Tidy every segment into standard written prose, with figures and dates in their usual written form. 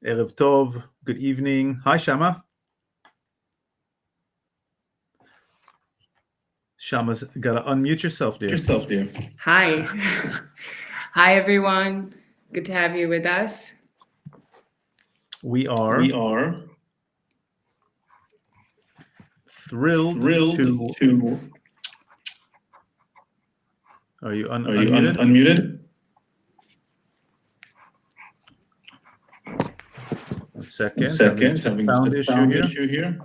Erev Tov, good evening. Hi, Shama. Shama's got to unmute yourself, dear. Hi. Hi, everyone. Good to have you with us. We are thrilled to... Are you unmuted? One second. Having a sound issue here.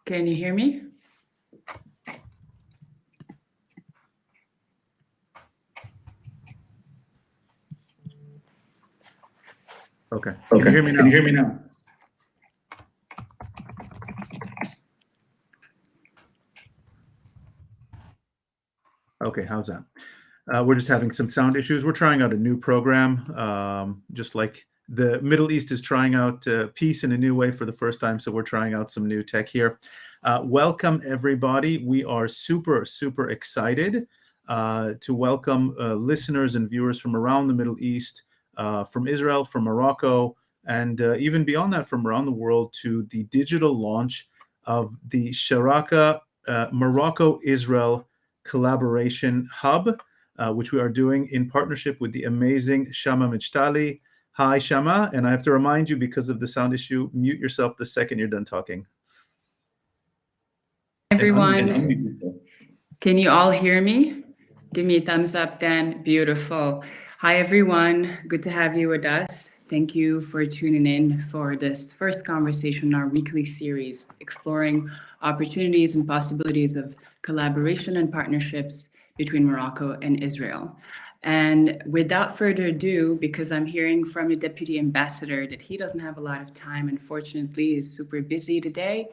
Can you hear me? Okay. Can you hear me now? Can you hear me now? Okay, how's that? We're just having some sound issues. We're trying out a new program, just like the Middle East is trying out peace in a new way for the first time. So we're trying out some new tech here. Welcome, everybody. We are super, super excited to welcome listeners and viewers from around the Middle East, from Israel, from Morocco, and even beyond that, from around the world, to the digital launch of the Sharaka Morocco-Israel Collaboration Hub, which we are doing in partnership with the amazing Chama Mechtaly. Hi, Chama, and I have to remind you, because of the sound issue, mute yourself the second you're done talking. Everyone, can you all hear me? Give me a thumbs up then. Beautiful. Hi, everyone. Good to have you with us. Thank you for tuning in for this first conversation in our weekly series, exploring opportunities and possibilities of collaboration and partnerships between Morocco and Israel. And without further ado, because I'm hearing from the Deputy Ambassador that he doesn't have a lot of time, unfortunately, he's super busy today,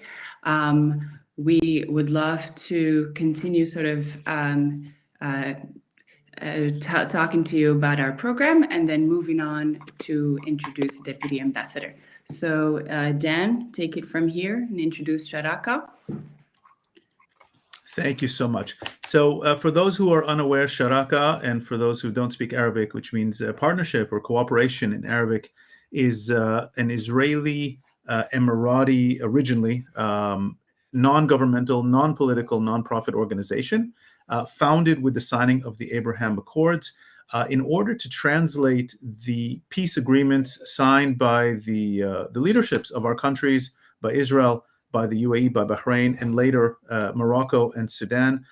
we would love to continue sort of talking to you about our program and then moving on to introduce the Deputy Ambassador. So Dan, take it from here and introduce Sharaka. Thank you so much. So for those who are unaware, Sharaka, and for those who don't speak Arabic, which means partnership or cooperation in Arabic, is an Israeli, Emirati, originally, non-governmental, non-political, non-profit organization founded with the signing of the Abraham Accords in order to translate the peace agreements signed by the leaderships of our countries, by Israel, by the UAE, by Bahrain, and later Morocco and Sudan,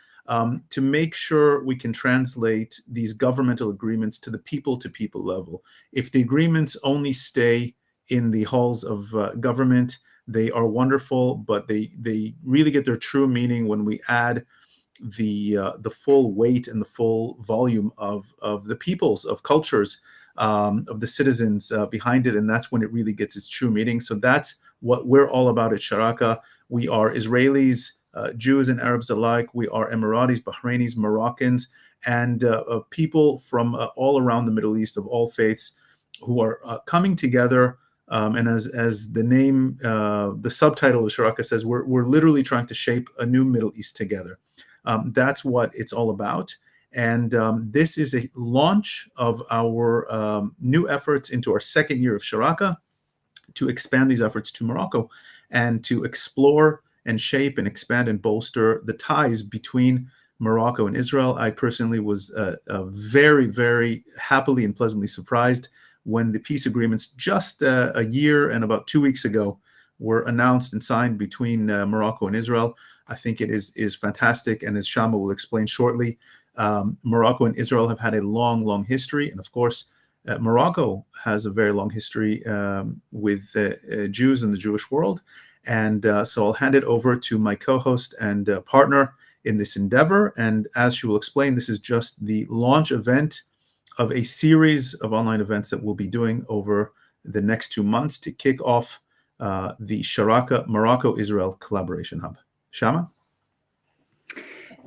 to make sure we can translate these governmental agreements to the people-to-people level. If the agreements only stay in the halls of government, they are wonderful, but they really get their true meaning when we add the full weight and the full volume of the peoples, of cultures, of the citizens behind it, and that's when it really gets its true meaning. So that's what we're all about at Sharaka. We are Israelis, Jews and Arabs alike. We are Emiratis, Bahrainis, Moroccans, and people from all around the Middle East of all faiths who are coming together. And as the name, the subtitle of Sharaka says, we're literally trying to shape a new Middle East together. That's what it's all about. And this is a launch of our new efforts into our second year of Sharaka, to expand these efforts to Morocco and to explore and shape and expand and bolster the ties between Morocco and Israel. I personally was very, very happily and pleasantly surprised when the peace agreements just a year and about 2 weeks ago were announced and signed between Morocco and Israel. I think it is fantastic, and as Shama will explain shortly, Morocco and Israel have had a long, long history, and of course, Morocco has a very long history with Jews in the Jewish world. And so I'll hand it over to my co-host and partner in this endeavor. And as she will explain, this is just the launch event of a series of online events that we'll be doing over the next 2 months to kick off the Sharaka Morocco-Israel Collaboration Hub. Shama?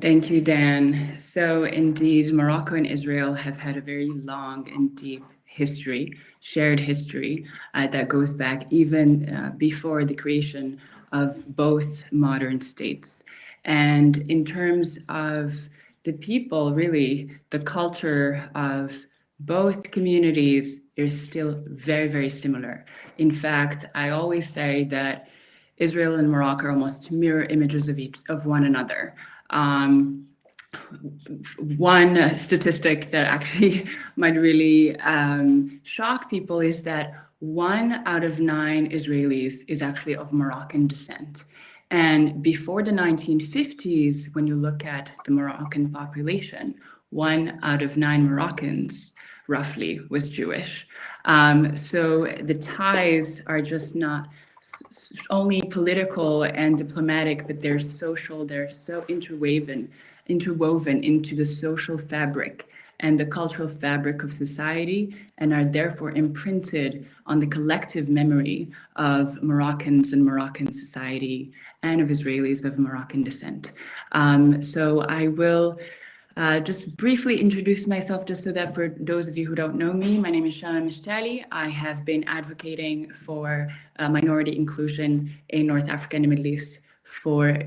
Thank you, Dan. So indeed, Morocco and Israel have had a very long and deep history, shared history, that goes back even before the creation of both modern states. And in terms of the people, really, the culture of both communities are still very, very similar. In fact, I always say that Israel and Morocco are almost mirror images of one another. One statistic that actually might really shock people is that 1 out of 9 Israelis is actually of Moroccan descent. And before the 1950s, when you look at the Moroccan population, 1 out of 9 Moroccans roughly was Jewish. So the ties are just not only political and diplomatic, but they're social, they're so interwoven into the social fabric and the cultural fabric of society, and are therefore imprinted on the collective memory of Moroccans and Moroccan society and of Israelis of Moroccan descent. So I will just briefly introduce myself, just so that for those of you who don't know me, my name is Chama Mechtaly. I have been advocating for minority inclusion in North Africa and the Middle East for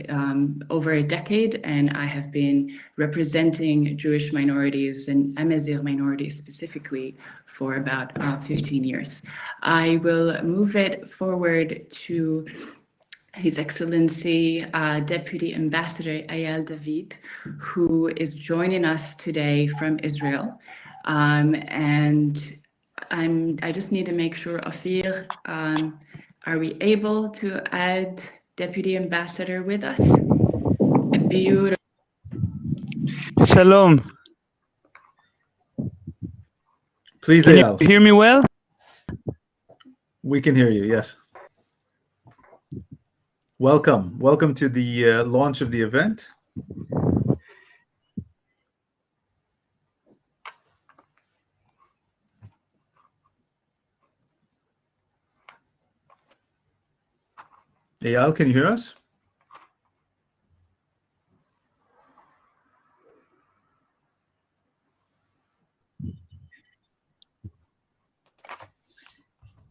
over a decade, and I have been representing Jewish minorities and Amazigh minorities specifically for about 15 years. I will move it forward to His Excellency Deputy Ambassador Eyal David, who is joining us today from Israel. And I just need to make sure, Ophir, are we able to add Deputy Ambassador with us? A beautiful. Shalom. Please, Can Eyal. you hear me well? We can hear you, yes. Welcome. Welcome to the launch of the event. Eyal, can you hear us?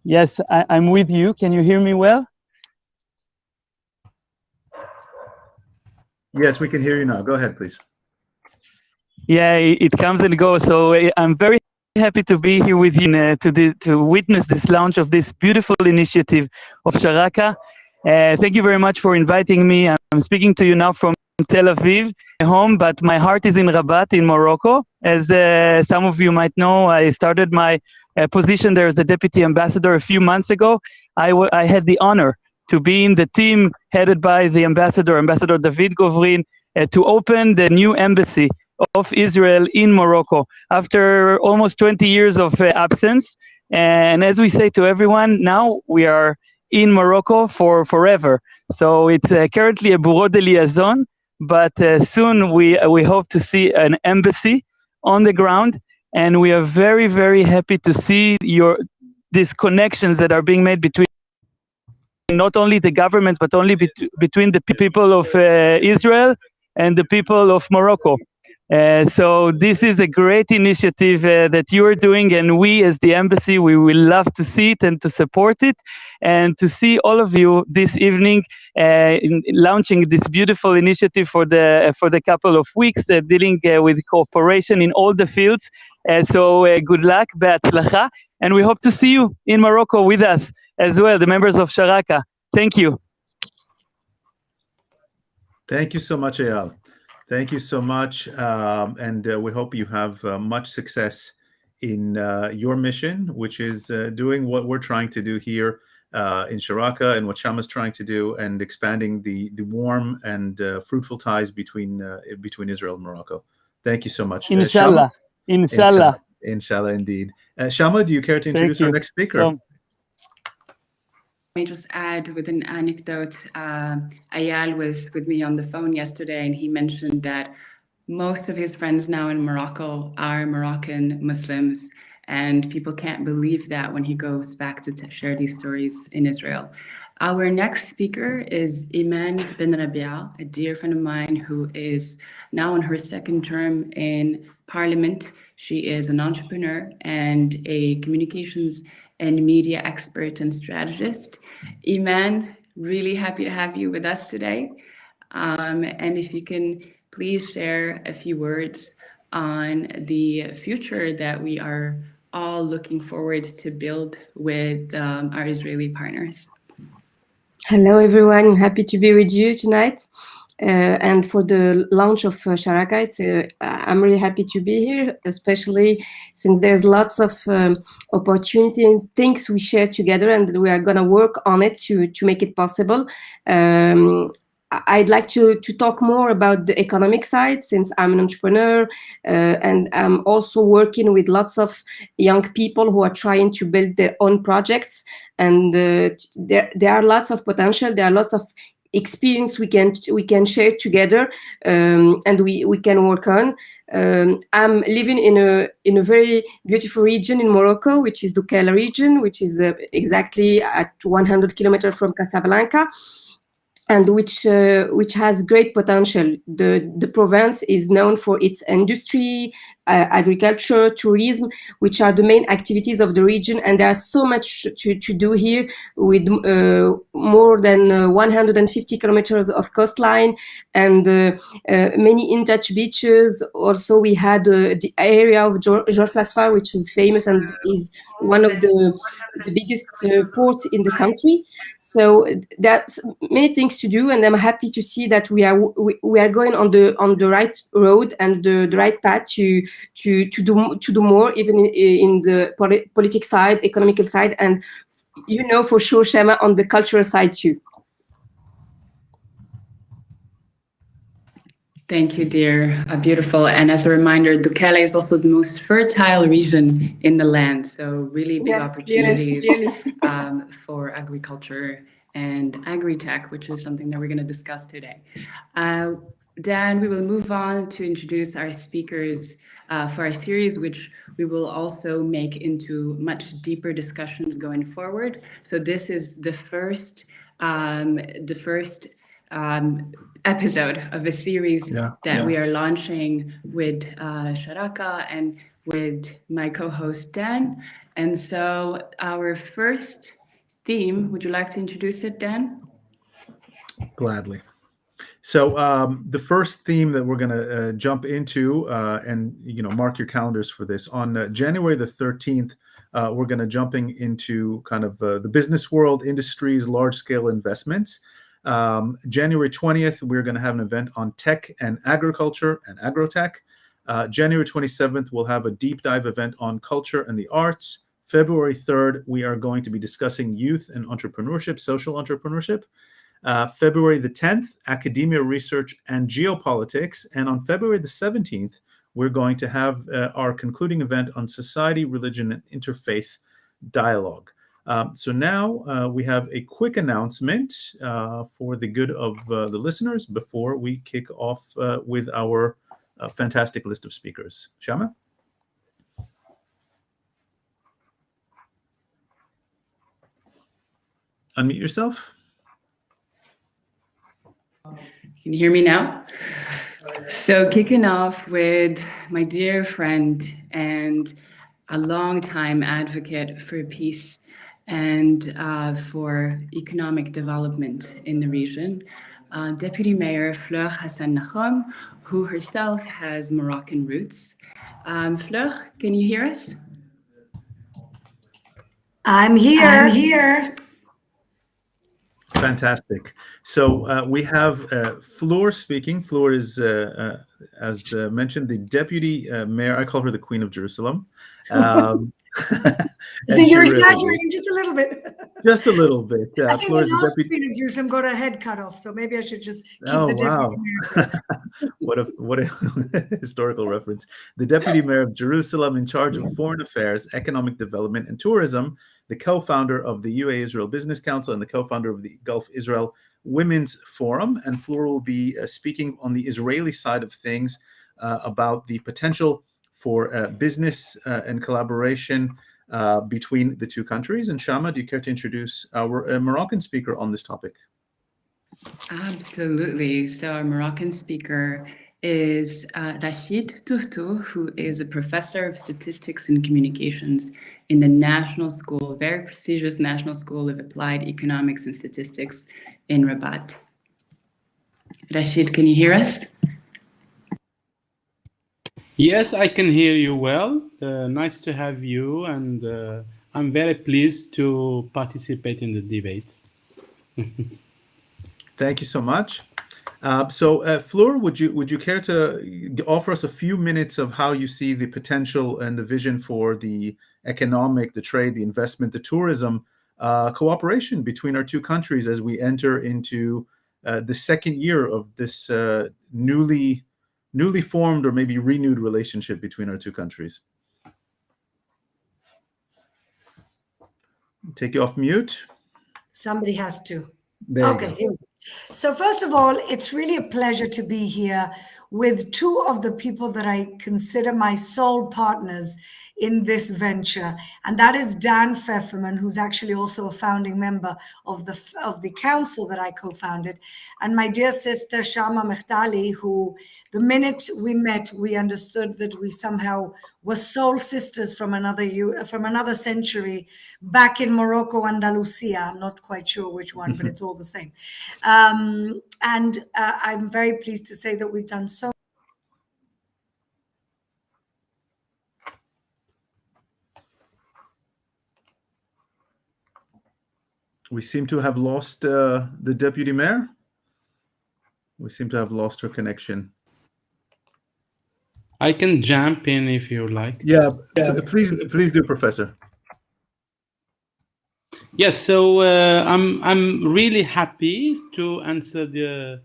Yes, I'm with you. Can you hear me well? Yes, we can hear you now. Go ahead, please. Yeah, it comes and goes. So I'm very happy to be here with you to witness this launch of this beautiful initiative of Sharaka. Thank you very much for inviting me. I'm speaking to you now from Tel Aviv, home, but my heart is in Rabat in Morocco. As some of you might know, I started my position there as the Deputy Ambassador a few months ago. I had the honor to be in the team headed by the Ambassador David Govrin, to open the new embassy of Israel in Morocco after almost 20 years of absence. And as we say to everyone, now we are in Morocco for forever. So it's currently a bureau de liaison, but soon we hope to see an embassy on the ground. And we are very, very happy to see these connections that are being made between not only the governments, but only between the people of Israel and the people of Morocco. So this is a great initiative that you are doing, and we as the embassy, we will love to see it and to support it, and to see all of you this evening in launching this beautiful initiative for the couple of weeks, dealing with cooperation in all the fields. So good luck, be'atzlacha, and we hope to see you in Morocco with us as well, the members of Sharaka. Thank you. Thank you so much, Eyal. Thank you so much, and we hope you have much success in your mission, which is doing what we're trying to do here in Sharaka, and what Chama is trying to do, and expanding the warm and fruitful ties between Israel and Morocco. Thank you so much. Inshallah. Inshallah. Inshallah, indeed. Chama, do you care to introduce our next speaker? Let me just add with an anecdote. Eyal was with me on the phone yesterday, and he mentioned that most of his friends now in Morocco are Moroccan Muslims, and people can't believe that when he goes back to share these stories in Israel. Our next speaker is Iman Ben Rabial, a dear friend of mine who is now on her second term in Parliament. She is an entrepreneur and a communications and media expert and strategist. Iman, really happy to have you with us today. And if you can please share a few words on the future that we are all looking forward to build with our Israeli partners. Hello, everyone. I'm happy to be with you tonight. And for the launch of Sharaka, I'm really happy to be here, especially since there's lots of opportunities, things we share together, and we are going to work on it to make it possible. I'd like to talk more about the economic side, since I'm an entrepreneur, and I'm also working with lots of young people who are trying to build their own projects. And there are lots of potential. There are lots of experience we can share together, and we can work on. I'm living in a very beautiful region in Morocco, which is the Kela region, which is exactly at 100 kilometers from Casablanca, and which has great potential. The province is known for its industry, agriculture, tourism, which are the main activities of the region, and there's so much to do here, with more than 150 kilometers of coastline and many untouched beaches. Also, we had the area of Jorflasfar, which is famous and is one of the biggest ports in the country. So that's many things to do, and I'm happy to see that we are going on the right road and the right path to do more, even in the political side, economical side, and for sure, Chama, on the cultural side too. Thank you, dear. Beautiful. And as a reminder, Dukele is also the most fertile region in the land. So really big opportunities for agriculture and agri-tech, which is something that we're going to discuss today. Dan, we will move on to introduce our speakers for our series, which we will also make into much deeper discussions going forward. So this is the first episode of a series that we are launching with Sharaka and with my co-host Dan. And so our first theme, would you like to introduce it, Dan? Gladly. So the first theme that we're going to jump into, and mark your calendars for this, on January the 13th, we're going to jumping into kind of the business world, industries, large-scale investments. January 20th, we're going to have an event on tech and agriculture and agrotech. January 27th, we'll have a deep dive event on culture and the arts. February 3rd, we are going to be discussing youth and entrepreneurship, social entrepreneurship. February the 10th, academia, research, and geopolitics. And on February the 17th, we're going to have our concluding event on society, religion, and interfaith dialogue. So now we have a quick announcement for the good of the listeners before we kick off with our fantastic list of speakers. Chama? Unmute yourself. Can you hear me now? So kicking off with my dear friend and a longtime advocate for peace and for economic development in the region, Deputy Mayor Fleur Hassan Nahom, who herself has Moroccan roots. Fleur, can you hear us? I'm here. Fantastic. So we have Fleur speaking. Fleur is, as mentioned, the deputy mayor. I call her the Queen of Jerusalem. I think you're exaggerating just a little bit. Just a little bit. I think the last Queen of Jerusalem got her head cut off, so maybe I should just keep the deputy mayor. What a historical reference. The deputy mayor of Jerusalem, in charge of foreign affairs, economic development, and tourism, the co-founder of the UAE-Israel Business Council and the co-founder of the Gulf Israel Women's Forum. And Fleur will be speaking on the Israeli side of things about the potential for business and collaboration between the two countries. And Chama, do you care to introduce our Moroccan speaker on this topic? Absolutely. So our Moroccan speaker is Rachid Touhtou, who is a professor of statistics and communications in the National School, very prestigious National School of Applied Economics and Statistics in Rabat. Rachid, can you hear us? Yes, I can hear you well. Nice to have you, and I'm very pleased to participate in the debate. Thank you so much. Fleur, would you care to offer us a few minutes of how you see the potential and the vision for the economic, the trade, the investment, the tourism cooperation between our two countries as we enter into the second year of this newly formed or maybe renewed relationship between our two countries? Take you off mute. Somebody has to. There you Okay, go. here we go. So first of all, it's really a pleasure to be here with two of the people that I consider my soul partners in this venture, and that is Dan Pfefferman, who's actually also a founding member of the council that I co-founded, and my dear sister Chama Mechtaly, who the minute we met, we understood that we somehow were soul sisters from another century back in Morocco, Andalusia. I'm not quite sure which one, but it's all the same. And I'm very pleased to say that we've done so. We seem to have lost the deputy mayor. We seem to have lost her connection. I can jump in if you like. Yeah, please do, Professor. Yes, so I'm really happy to answer the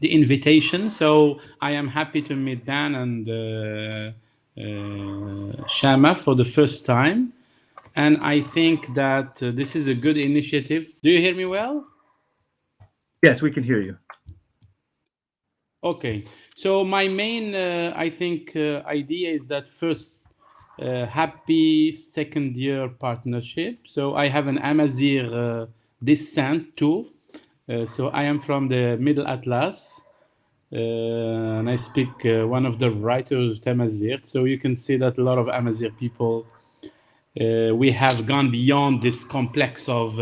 invitation. So I am happy to meet Dan and Chama for the first time, and I think that this is a good initiative. Do you hear me well? Yes, we can hear you. Okay, so my main, I think, idea is that first, happy second year partnership. So I have an Amazigh descent too. So I am from the Middle Atlas, and I speak one of the writers of Amazigh. So you can see that a lot of Amazigh people, we have gone beyond this complex of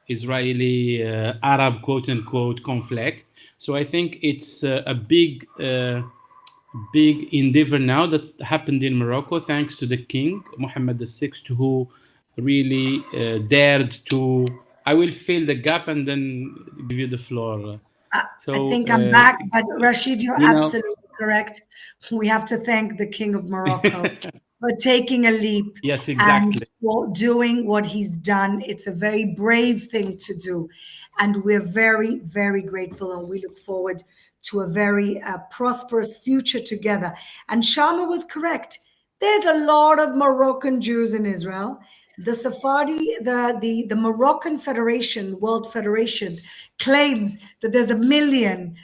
Israeli Arab quote unquote conflict. So I think it's a big endeavor now that's happened in Morocco, thanks to the king Mohammed VI, who really dared to. I will fill the gap and then give you the floor. I think I'm back, but Rashid, you're absolutely correct. We have to thank the King of Morocco for taking a leap. Yes, exactly. And for doing what he's done. It's a very brave thing to do. And we're very, very grateful, and we look forward to a very prosperous future together. And Chama was correct. There's a lot of Moroccan Jews in Israel. The Sephardi, the Moroccan Federation, World Federation, claims that there's 1 million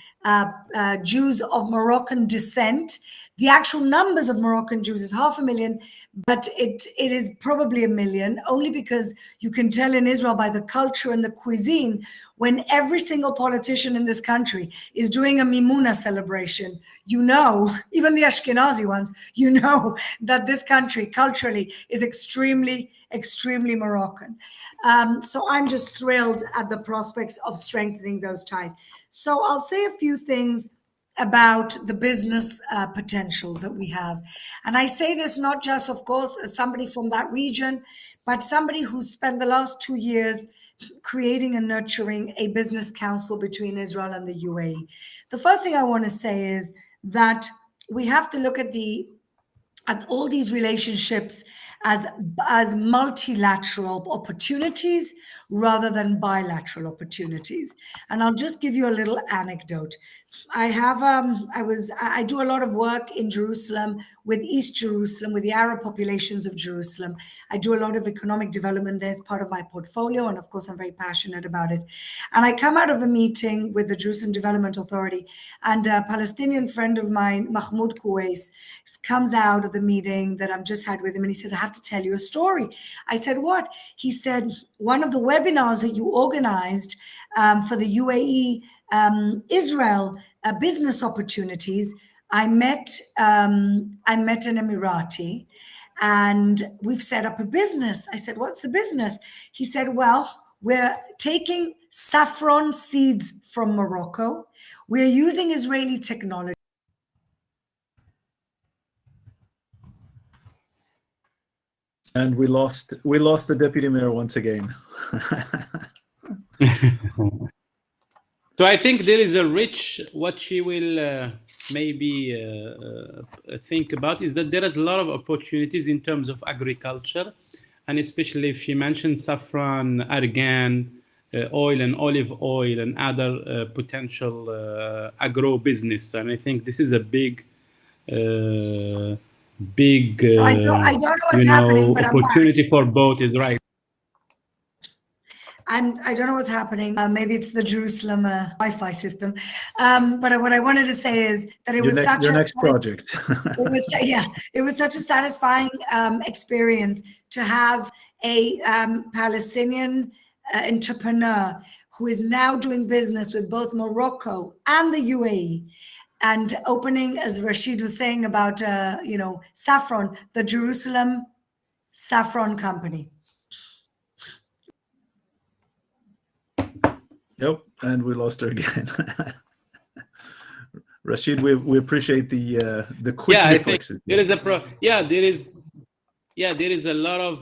Jews of Moroccan descent. The actual numbers of Moroccan Jews is 500,000, but it is probably 1 million, only because you can tell in Israel by the culture and the cuisine, when every single politician in this country is doing a Mimuna celebration, you know, even the Ashkenazi ones, you know that this country culturally is extremely, extremely Moroccan. So I'm just thrilled at the prospects of strengthening those ties. So I'll say a few things about the business potential that we have. And I say this not just, of course, as somebody from that region, but somebody who's spent the last 2 years creating and nurturing a business council between Israel and the UAE. The first thing I want to say is that we have to look at all these relationships as multilateral opportunities rather than bilateral opportunities. And I'll just give you a little anecdote. I do a lot of work in Jerusalem, with East Jerusalem, with the Arab populations of Jerusalem. I do a lot of economic development there as part of my portfolio, and of course I'm very passionate about it. And I come out of a meeting with the Jerusalem Development Authority, and a Palestinian friend of mine, Mahmoud Kuwais, comes out of the meeting that I've just had with him, and he says, I have to tell you a story. I said, what? He said, one of the webinars that you organized for the UAE Israel business opportunities, I met an Emirati, and we've set up a business. I said, what's the business? He said, well, We're taking saffron seeds from Morocco. We're using Israeli technology. And we lost the deputy mayor once again. So I think there is a rich, what she will maybe think about is that there is a lot of opportunities in terms of agriculture, and especially if she mentioned saffron, argan, oil and olive oil and other potential agro business. And I think this is a big, So I don't know what's happening, but opportunity for both Israel. I don't know what's happening. Maybe it's the Jerusalem Wi-Fi system. But what I wanted to say is that it was your next project. It was such a satisfying experience to have a Palestinian entrepreneur who is now doing business with both Morocco and the UAE, and opening, as Rashid was saying about saffron, the Jerusalem Saffron Company. Yep, and we lost her again. Rashid, we appreciate the quick reflexes. There is there is a lot of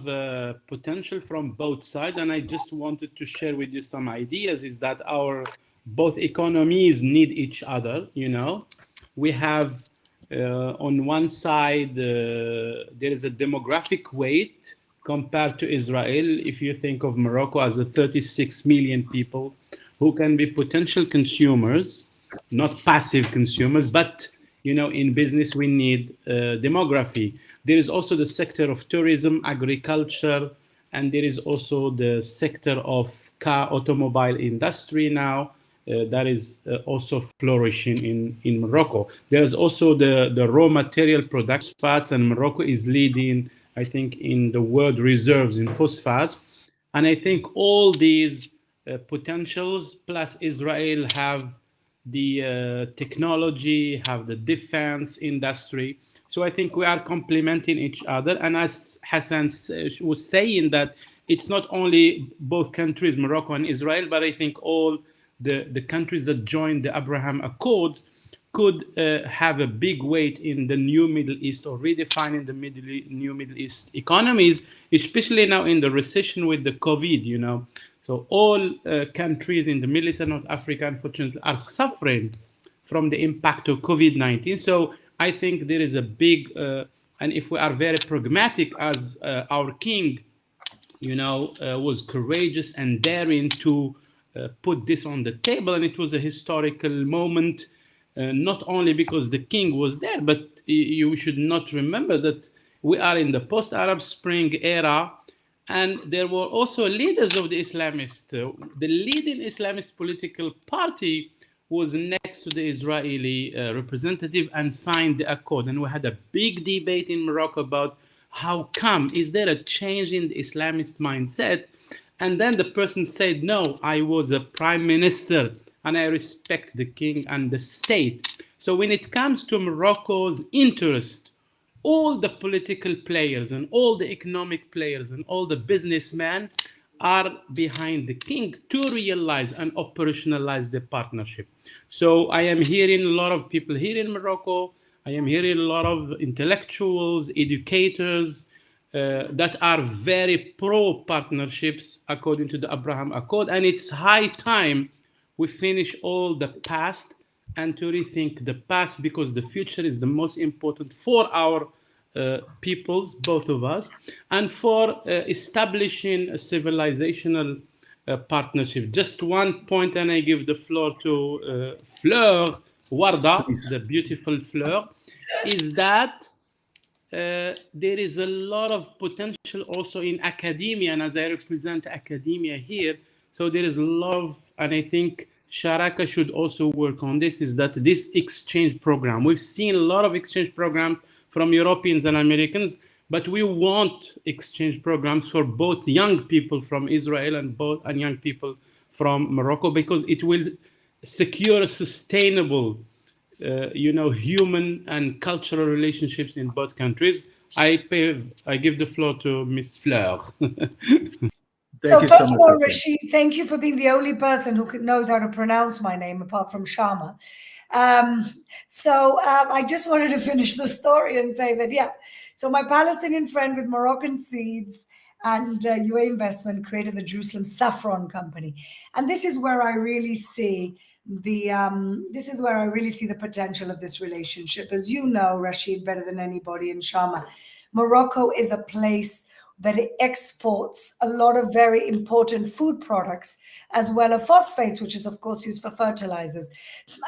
potential from both sides, and I just wanted to share with you some ideas. Is that our both economies need each other? We have on one side there is a demographic weight compared to Israel. If you think of Morocco as a 36 million people who can be potential consumers, not passive consumers, but in business we need demography. There is also the sector of tourism, agriculture, and there is also the sector of automobile industry now that is also flourishing in Morocco. There's also the raw material production phosphates, and Morocco is leading, I think, in the world reserves in phosphates. And I think all these potentials plus Israel have the technology, have the defense industry. So I think we are complementing each other. And as Hassan was saying, that it's not only both countries, Morocco and Israel, but I think all the countries that joined the Abraham Accords could have a big weight in the new Middle East, or redefining the new Middle East economies, especially now in the recession with the COVID, So all countries in the Middle East and North Africa, unfortunately, are suffering from the impact of COVID-19. So I think there is a big, and if we are very pragmatic, as our king, was courageous and daring to put this on the table, and it was a historical moment, not only because the king was there, but you should not remember that we are in the post-Arab Spring era. And there were also leaders of the Islamists. The leading Islamist political party was next to the Israeli representative and signed the accord. And we had a big debate in Morocco about how come, is there a change in the Islamist mindset? And then the person said, no, I was a prime minister and I respect the king and the state. So when it comes to Morocco's interest, all the political players and all the economic players and all the businessmen are behind the king to realize and operationalize the partnership. So I am hearing a lot of people here in Morocco. I am hearing a lot of intellectuals, educators that are very pro-partnerships according to the Abraham Accord. And it's high time we finish all the past and to rethink the past, because the future is the most important for our peoples, both of us, and for establishing a civilizational partnership. Just one point, and I give the floor to Fleur Warda, the beautiful Fleur, is that there is a lot of potential also in academia, and as I represent academia here, so there is a lot of, and I think Sharaka should also work on this, is that this exchange program, we've seen a lot of exchange programs from Europeans and Americans, but we want exchange programs for both young people from Israel and young people from Morocco, because it will secure sustainable human and cultural relationships in both countries. I give the floor to Miss Fleur. Thank you first so of much. all, Rashid, thank you for being the only person who knows how to pronounce my name apart from Shama. I just wanted to finish the story and say that, yeah, so my Palestinian friend with Moroccan seeds and UA investment created the Jerusalem Saffron Company. And this is where I really see the potential of this relationship. As you know, Rashid, better than anybody, in Shama, Morocco is a place that it exports a lot of very important food products, as well as phosphates, which is of course used for fertilizers.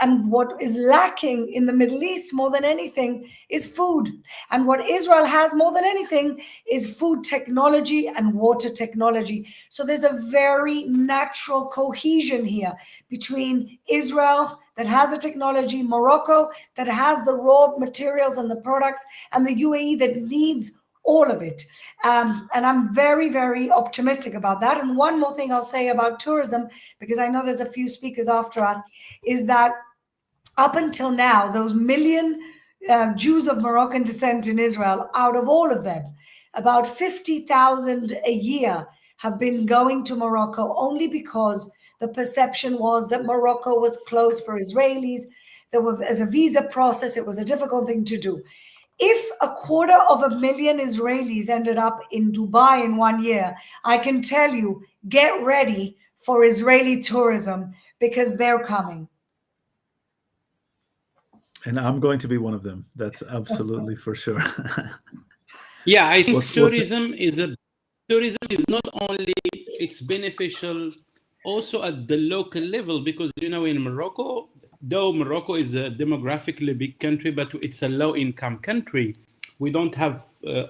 And what is lacking in the Middle East more than anything is food. And what Israel has more than anything is food technology and water technology. So there's a very natural cohesion here between Israel, that has a technology, Morocco, that has the raw materials and the products, and the UAE that needs all of it. And I'm very, very optimistic about that. And one more thing I'll say about tourism, because I know there's a few speakers after us, is that up until now, those million Jews of Moroccan descent in Israel, out of all of them, about 50,000 a year have been going to Morocco only because the perception was that Morocco was closed for Israelis. There was, as a visa process, it was a difficult thing to do. If 250,000 Israelis ended up in Dubai in 1 year, I can tell you, get ready for Israeli tourism, because they're coming. And I'm going to be one of them. That's absolutely for sure. Yeah, I think tourism is not only it's beneficial also at the local level, because in Morocco, though Morocco is a demographically big country, but it's a low-income country. We don't have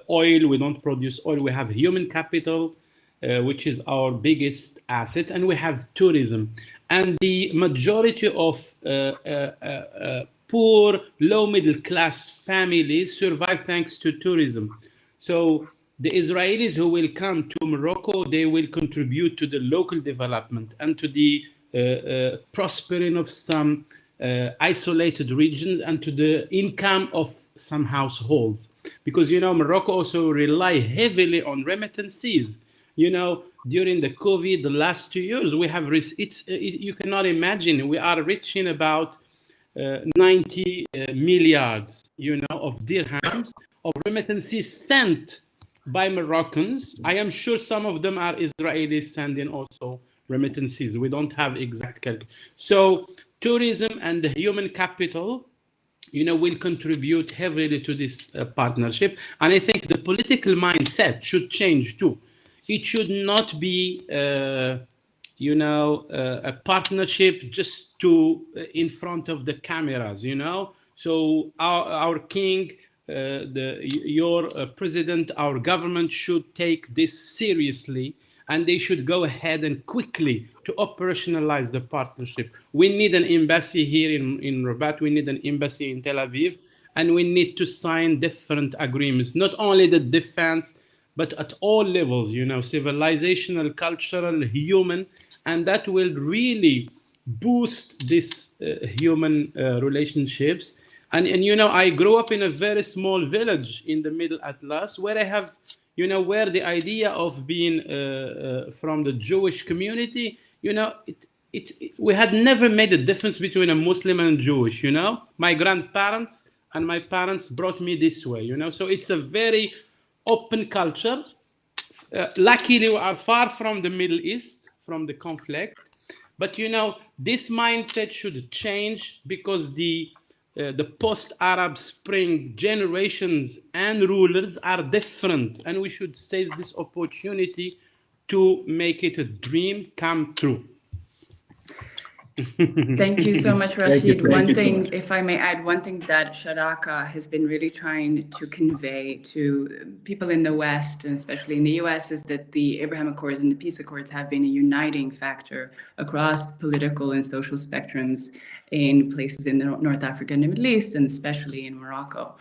oil, we don't produce oil, we have human capital, which is our biggest asset, and we have tourism. And the majority of poor, low-middle-class families survive thanks to tourism. So the Israelis who will come to Morocco, they will contribute to the local development and to the prospering of some isolated regions and to the income of some households. Because, Morocco also rely heavily on remittances. During the COVID, the last 2 years, we have, you cannot imagine, we are reaching about 90 milliards, of dirhams of remittances sent by Moroccans. I am sure some of them are Israelis sending also remittances. We don't have exact calculation. So tourism and the human capital, will contribute heavily to this partnership. And I think the political mindset should change too. It should not be, a partnership just to in front of the cameras, So our king, your president, our government should take this seriously, and they should go ahead and quickly to operationalize the partnership. We need an embassy here in Rabat, we need an embassy in Tel Aviv, and we need to sign different agreements, not only the defense, but at all levels, civilizational, cultural, human, and that will really boost this human relationships. And I grew up in a very small village in the Middle Atlas, where I have, where the idea of being from the Jewish community, we had never made a difference between a Muslim and Jewish, My grandparents and my parents brought me this way, So it's a very open culture. Luckily, we are far from the Middle East, from the conflict. But, this mindset should change, because the post-Arab Spring generations and rulers are different, and we should seize this opportunity to make it a dream come true. Thank you so much, Rashid. Thank you so thing, much. if I may add, one thing that Sharaka has been really trying to convey to people in the West, and especially in the US, is that the Abraham Accords and the Peace Accords have been a uniting factor across political and social spectrums in places in North Africa and the Middle East, and especially in Morocco.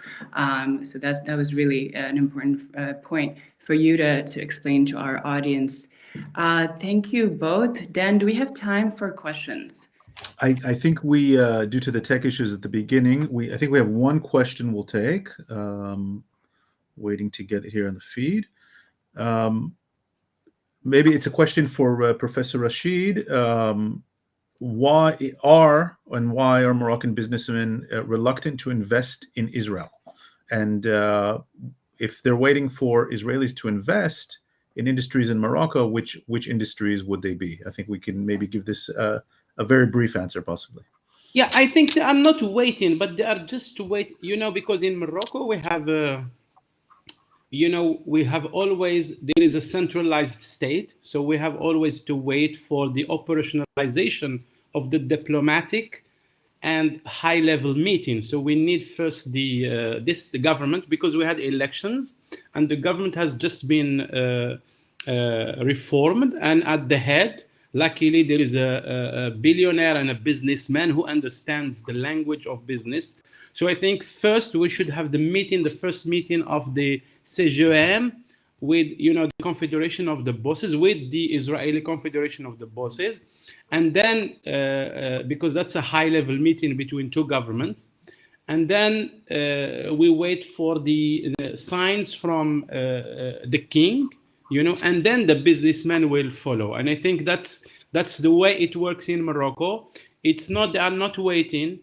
So that was really an important point for you to explain to our audience. Thank you both. Dan, do we have time for questions? I think we, due to the tech issues at the beginning, I think we have one question we'll take. Waiting to get it here in the feed. maybe it's a question for Professor Rashid. Why are Moroccan businessmen reluctant to invest in Israel? And if they're waiting for Israelis to invest in industries in Morocco, which industries would they be? I think we can maybe give this a very brief answer, possibly. Yeah, I think they are not waiting, but they are just to wait, because in Morocco we have always, there is a centralized state. So we have always to wait for the operationalization of the diplomatic and high-level meetings. So we need first the government, because we had elections and the government has just been reformed, and at the head, luckily, there is a billionaire and a businessman who understands the language of business. So I think first we should have the first meeting of the CGM with the Confederation of the Bosses, with the Israeli Confederation of the Bosses, and then because that's a high-level meeting between two governments, and then we wait for the signs from the king, and then the businessman will follow. And I think that's the way it works in Morocco. It's not, they are not waiting,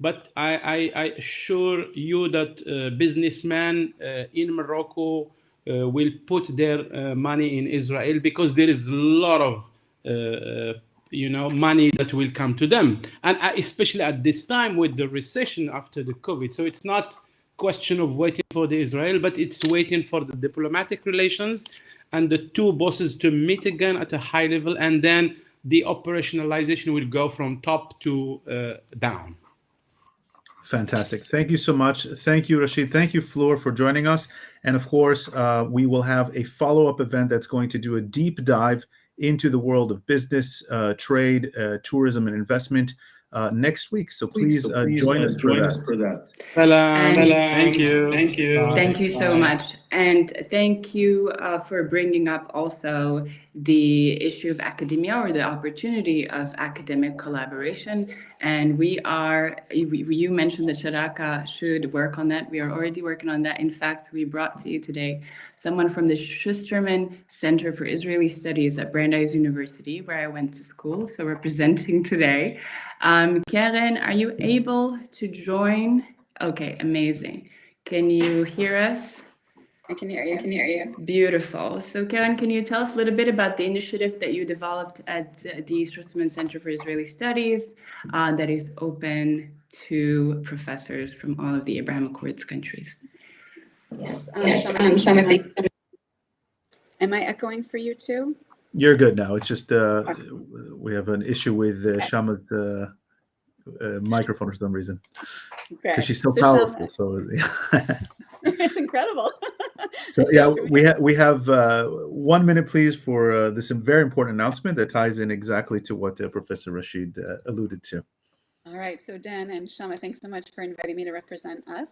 but I assure you that businessmen in Morocco will put their money in Israel, because there is a lot of money that will come to them, and especially at this time with the recession after the COVID. So it's not question of waiting for the Israel, but it's waiting for the diplomatic relations and the two bosses to meet again at a high level, and then the operationalization will go from top to down. Fantastic. Thank you so much. Thank you, Rashid. Thank you, Fleur, for joining us. And of course, we will have a follow-up event that's going to do a deep dive into the world of business, trade, tourism, and investment next week. So please join us for that. Thank you. Thank you so much. And thank you for bringing up also the issue of academia, or the opportunity of academic collaboration. And you mentioned that Sharaka should work on that. We are already working on that. In fact, we brought to you today someone from the Schusterman Center for Israeli Studies at Brandeis University, where I went to school, so representing today. Karen, are you able to join? Okay, amazing. Can you hear us? I can hear you. Beautiful. So Karen, can you tell us a little bit about the initiative that you developed at the Schusterman Center for Israeli Studies that is open to professors from all of the Abraham Accords countries? Yes, Shama, am I echoing for you too? You're good now. It's just we have an issue with Shama's microphone for some reason, because she's so powerful. Shama, so it's incredible. So yeah, we have 1 minute, please, for this very important announcement that ties in exactly to what Professor Rashid alluded to. All right, so Dan and Shama, thanks so much for inviting me to represent us.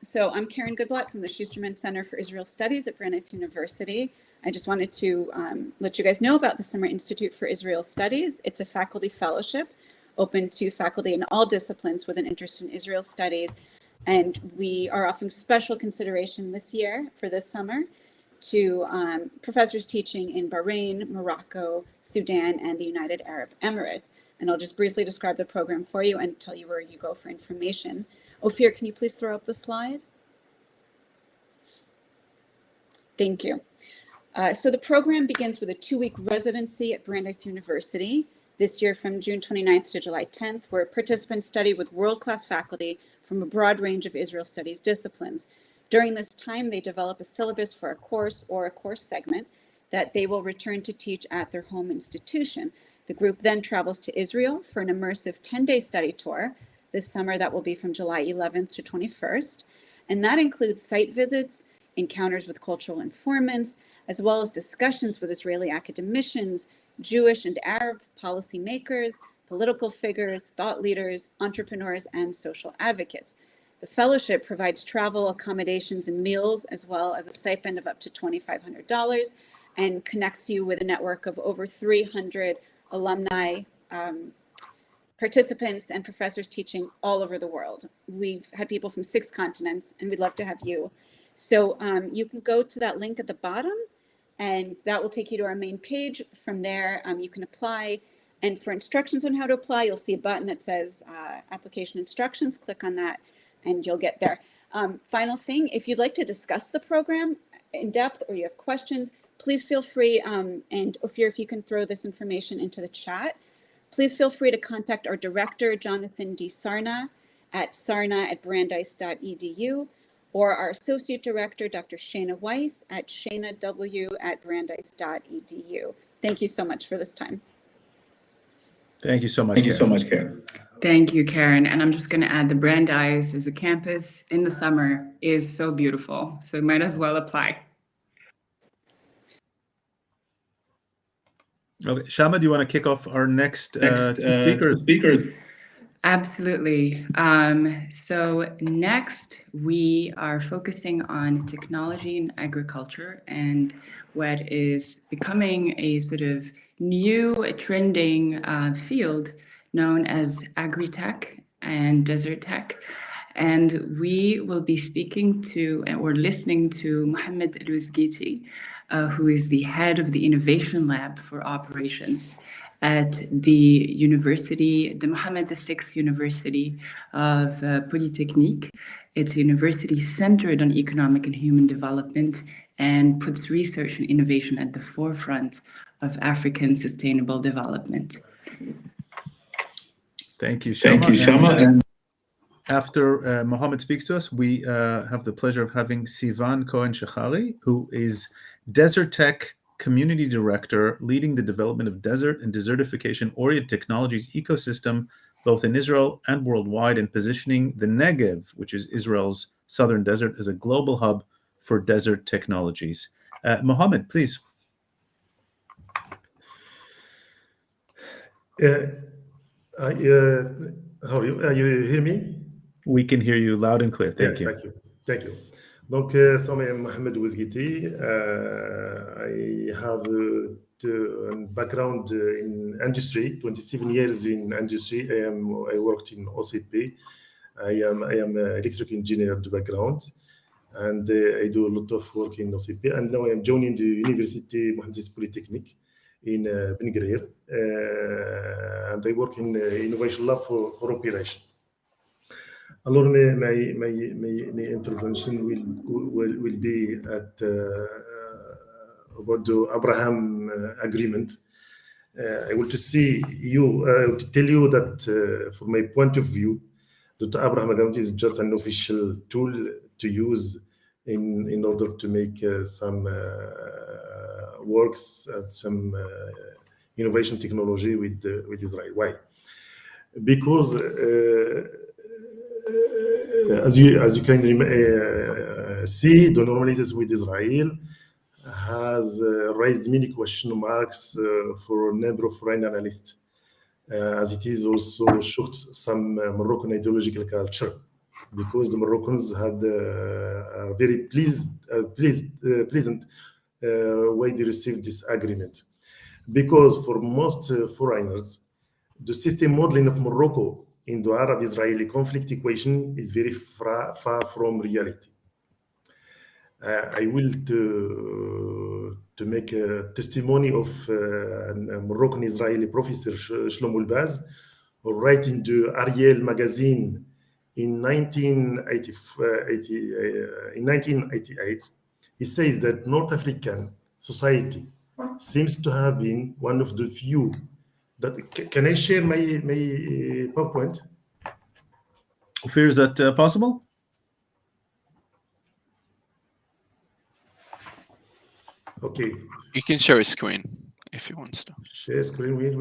So I'm Karen Goodblatt from the Schusterman Center for Israel Studies at Brandeis University. I just wanted to let you guys know about the Summer Institute for Israel Studies. It's a faculty fellowship open to faculty in all disciplines with an interest in Israel studies. And we are offering special consideration this year for this summer to professors teaching in Bahrain, Morocco, Sudan, and the United Arab Emirates. And I'll just briefly describe the program for you and tell you where you go for information. Ophir, can you please throw up the slide? Thank you. So the program begins with a 2-week residency at Brandeis University this year from June 29th to July 10th, where participants study with world-class faculty from a broad range of Israel studies disciplines. During this time, they develop a syllabus for a course or a course segment that they will return to teach at their home institution. The group then travels to Israel for an immersive 10-day study tour this summer that will be from July 11th to 21st. And that includes site visits, encounters with cultural informants, as well as discussions with Israeli academicians, Jewish and Arab policymakers, political figures, thought leaders, entrepreneurs, and social advocates. The fellowship provides travel, accommodations, and meals, as well as a stipend of up to $2,500, and connects you with a network of over 300 alumni, participants, and professors teaching all over the world. We've had people from 6 continents, and we'd love to have you. So you can go to that link at the bottom and that will take you to our main page. From there, you can apply. And for instructions on how to apply, you'll see a button that says application instructions. Click on that and you'll get there. Final thing, if you'd like to discuss the program in depth or you have questions, please feel free, and Ophir, if you can throw this information into the chat, please feel free to contact our director, Jonathan D. Sarna, at sarna@brandeis.edu, or our associate director, Dr. Shana Weiss, at shanaw@brandeis.edu. Thank you so much for this time. Thank you so much. Thank you so much, Karen. Thank you, Karen. And I'm just going to add the Brandeis as a campus in the summer is so beautiful. So might as well apply. Okay, Chama, do you want to kick off our next speaker? Absolutely. So next, we are focusing on technology and agriculture and what is becoming a sort of new trending field known as agri-tech and desert tech. And we will be speaking to or listening to Mohammed El-Wizgiti, who is the head of the Innovation Lab for Operations at the university, the Mohammed VI University of Polytechnique. It's a university centered on economic and human development and puts research and innovation at the forefront of African sustainable development. Thank you, Chama. Thank you, Chama. And after Mohammed speaks to us, we have the pleasure of having Sivan Cohen-Shachari, who is Desert Tech Community Director, leading the development of desert and desertification-oriented technologies ecosystem, both in Israel and worldwide, and positioning the Negev, which is Israel's southern desert, as a global hub for desert technologies. Mohammed, please. How are you? You hear me? We can hear you loud and clear. Thank you. Thank you. Donc, so I'm Mohammed El-Wizgiti. I have a background in industry, 27 years in industry. I worked in OCP. I am an electrical engineer of the background, and I do a lot of work in OCP. And now I am joining the University Mohammed Polytechnique in Ben Gurion, and I work in Innovation Lab for Operation. Alors, my intervention will be at about the Abraham Agreement. I want to tell you that from my point of view, the Abraham Agreement is just an official tool to use in order to make some works and some innovation technology with Israel. Why? Because as you can see, the normalities with Israel has raised many question marks for a number of foreign analysts, as it is also shocked some Moroccan ideological culture, because the Moroccans had a very pleasant way they received this agreement. Because for most foreigners, the system modeling of Morocco in the Arab-Israeli conflict equation is very far from reality. I will to make a testimony of a Moroccan-Israeli professor, Shlomo Elbaz, who wrote in the Ariel magazine in 1988. He says that North African society seems to have been one of the few that. Can I share my PowerPoint? Ophir, is that possible? Okay. You can share a screen if you want to. Share screen. Where?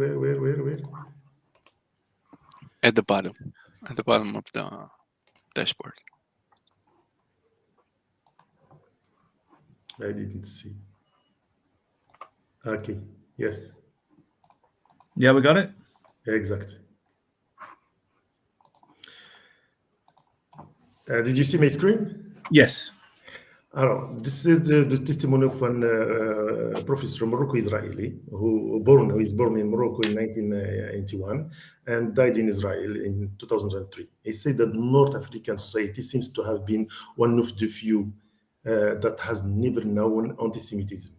At the bottom of the dashboard. I didn't see. Okay. Yes. Yeah, we got it. Exactly. Did you see my screen? Yes. This is the testimony of one professor, Morocco-Israeli, who is born in Morocco in 1981 and died in Israel in 2003. He said that North African society seems to have been one of the few that has never known anti-Semitism.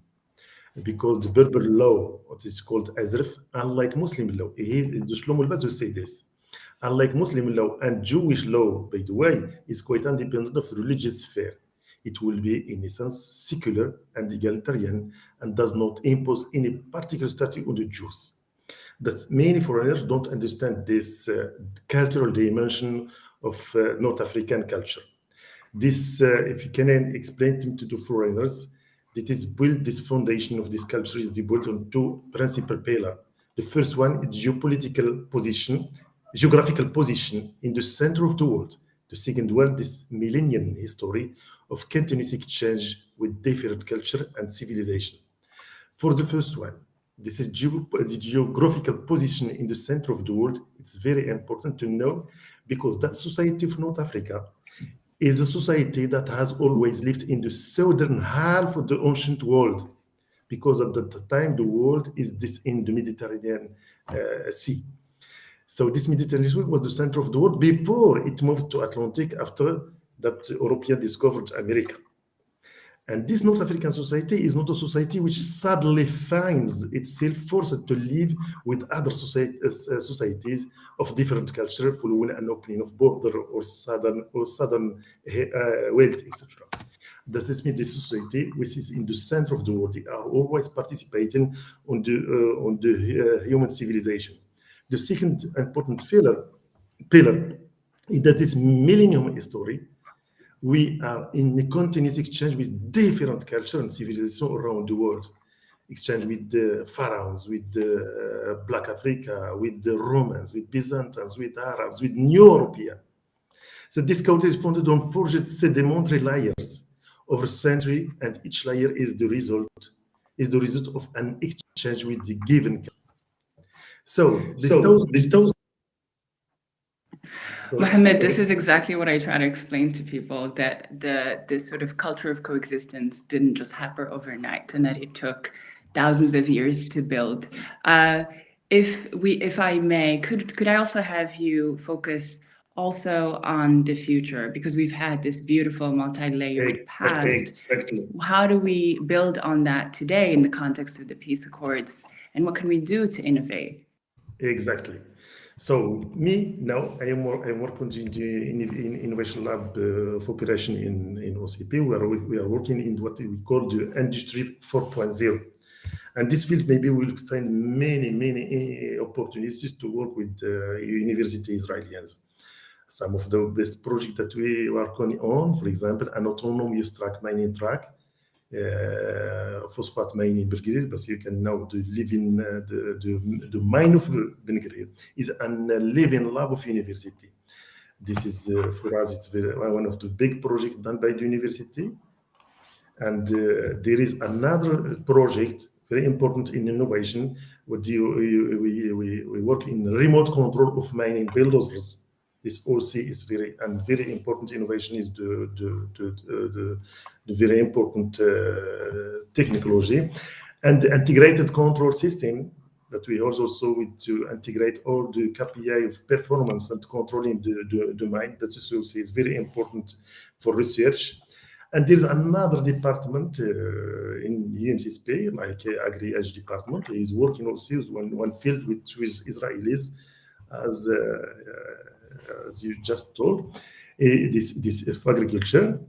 because the Berber law, what is called Azrif, unlike Muslim law, the Shlomo al-Baz will say this. Unlike Muslim law and Jewish law, by the way, is quite independent of the religious sphere. It will be, in essence, secular and egalitarian and does not impose any particular status on the Jews. That many foreigners don't understand this cultural dimension of North African culture. This, if you can explain to the foreigners, that is built, this foundation of this culture is built on two principal pillars. The first one is geopolitical position, geographical position in the center of the world. The second one, this millennium history of continuous exchange with different culture and civilization. For the first one, this is the geographical position in the center of the world. It's very important to know because that society of North Africa is a society that has always lived in the southern half of the ancient world, because at the time the world is this in the Mediterranean Sea. So this Mediterranean Sea was the center of the world before it moved to Atlantic after that Europeans discovered America. And this North African society is not a society which suddenly finds itself forced to live with other societies of different culture following an opening of border or sudden wealth, etc. This means this society, which is in the center of the world, they are always participating on the human civilization. The second important pillar is that this millennium history. We are in a continuous exchange with different culture and civilization around the world. Exchange with the pharaohs, with the Black Africa, with the Romans, with Byzantines, with Arabs, with New European. So this culture is founded on forged sedimentary layers over a century, and each layer is the result of an exchange with the given culture. So this Mohammed, this is exactly what I try to explain to people, that this sort of culture of coexistence didn't just happen overnight and that it took thousands of years to build. If I may, could I also have you focus also on the future, because we've had this beautiful multi-layered past. Exactly. How do we build on that today in the context of the peace accords, and what can we do to innovate? Exactly. So me now, I'm working in Innovation Lab of Operation in OCP. We are working in what we call the Industry 4.0. And this field maybe we'll find many opportunities to work with university Israelis. Some of the best projects that we are working on, for example, an autonomous mining track, phosphate mining Bergerir, but you can now live in the mine of Bergerir is a living lab of university. This is for us, it's one of the big projects done by the university. And there is another project very important in innovation. We work in remote control of mining bulldozers. This also is very important innovation. Is the very important technology, and the integrated control system that we also saw with to integrate all the KPI of performance and controlling the mine. That also is very important for research. And there's another department in UMCSP, like Agri-Ag department, is working also one field with Israelis, as you just told, this agriculture.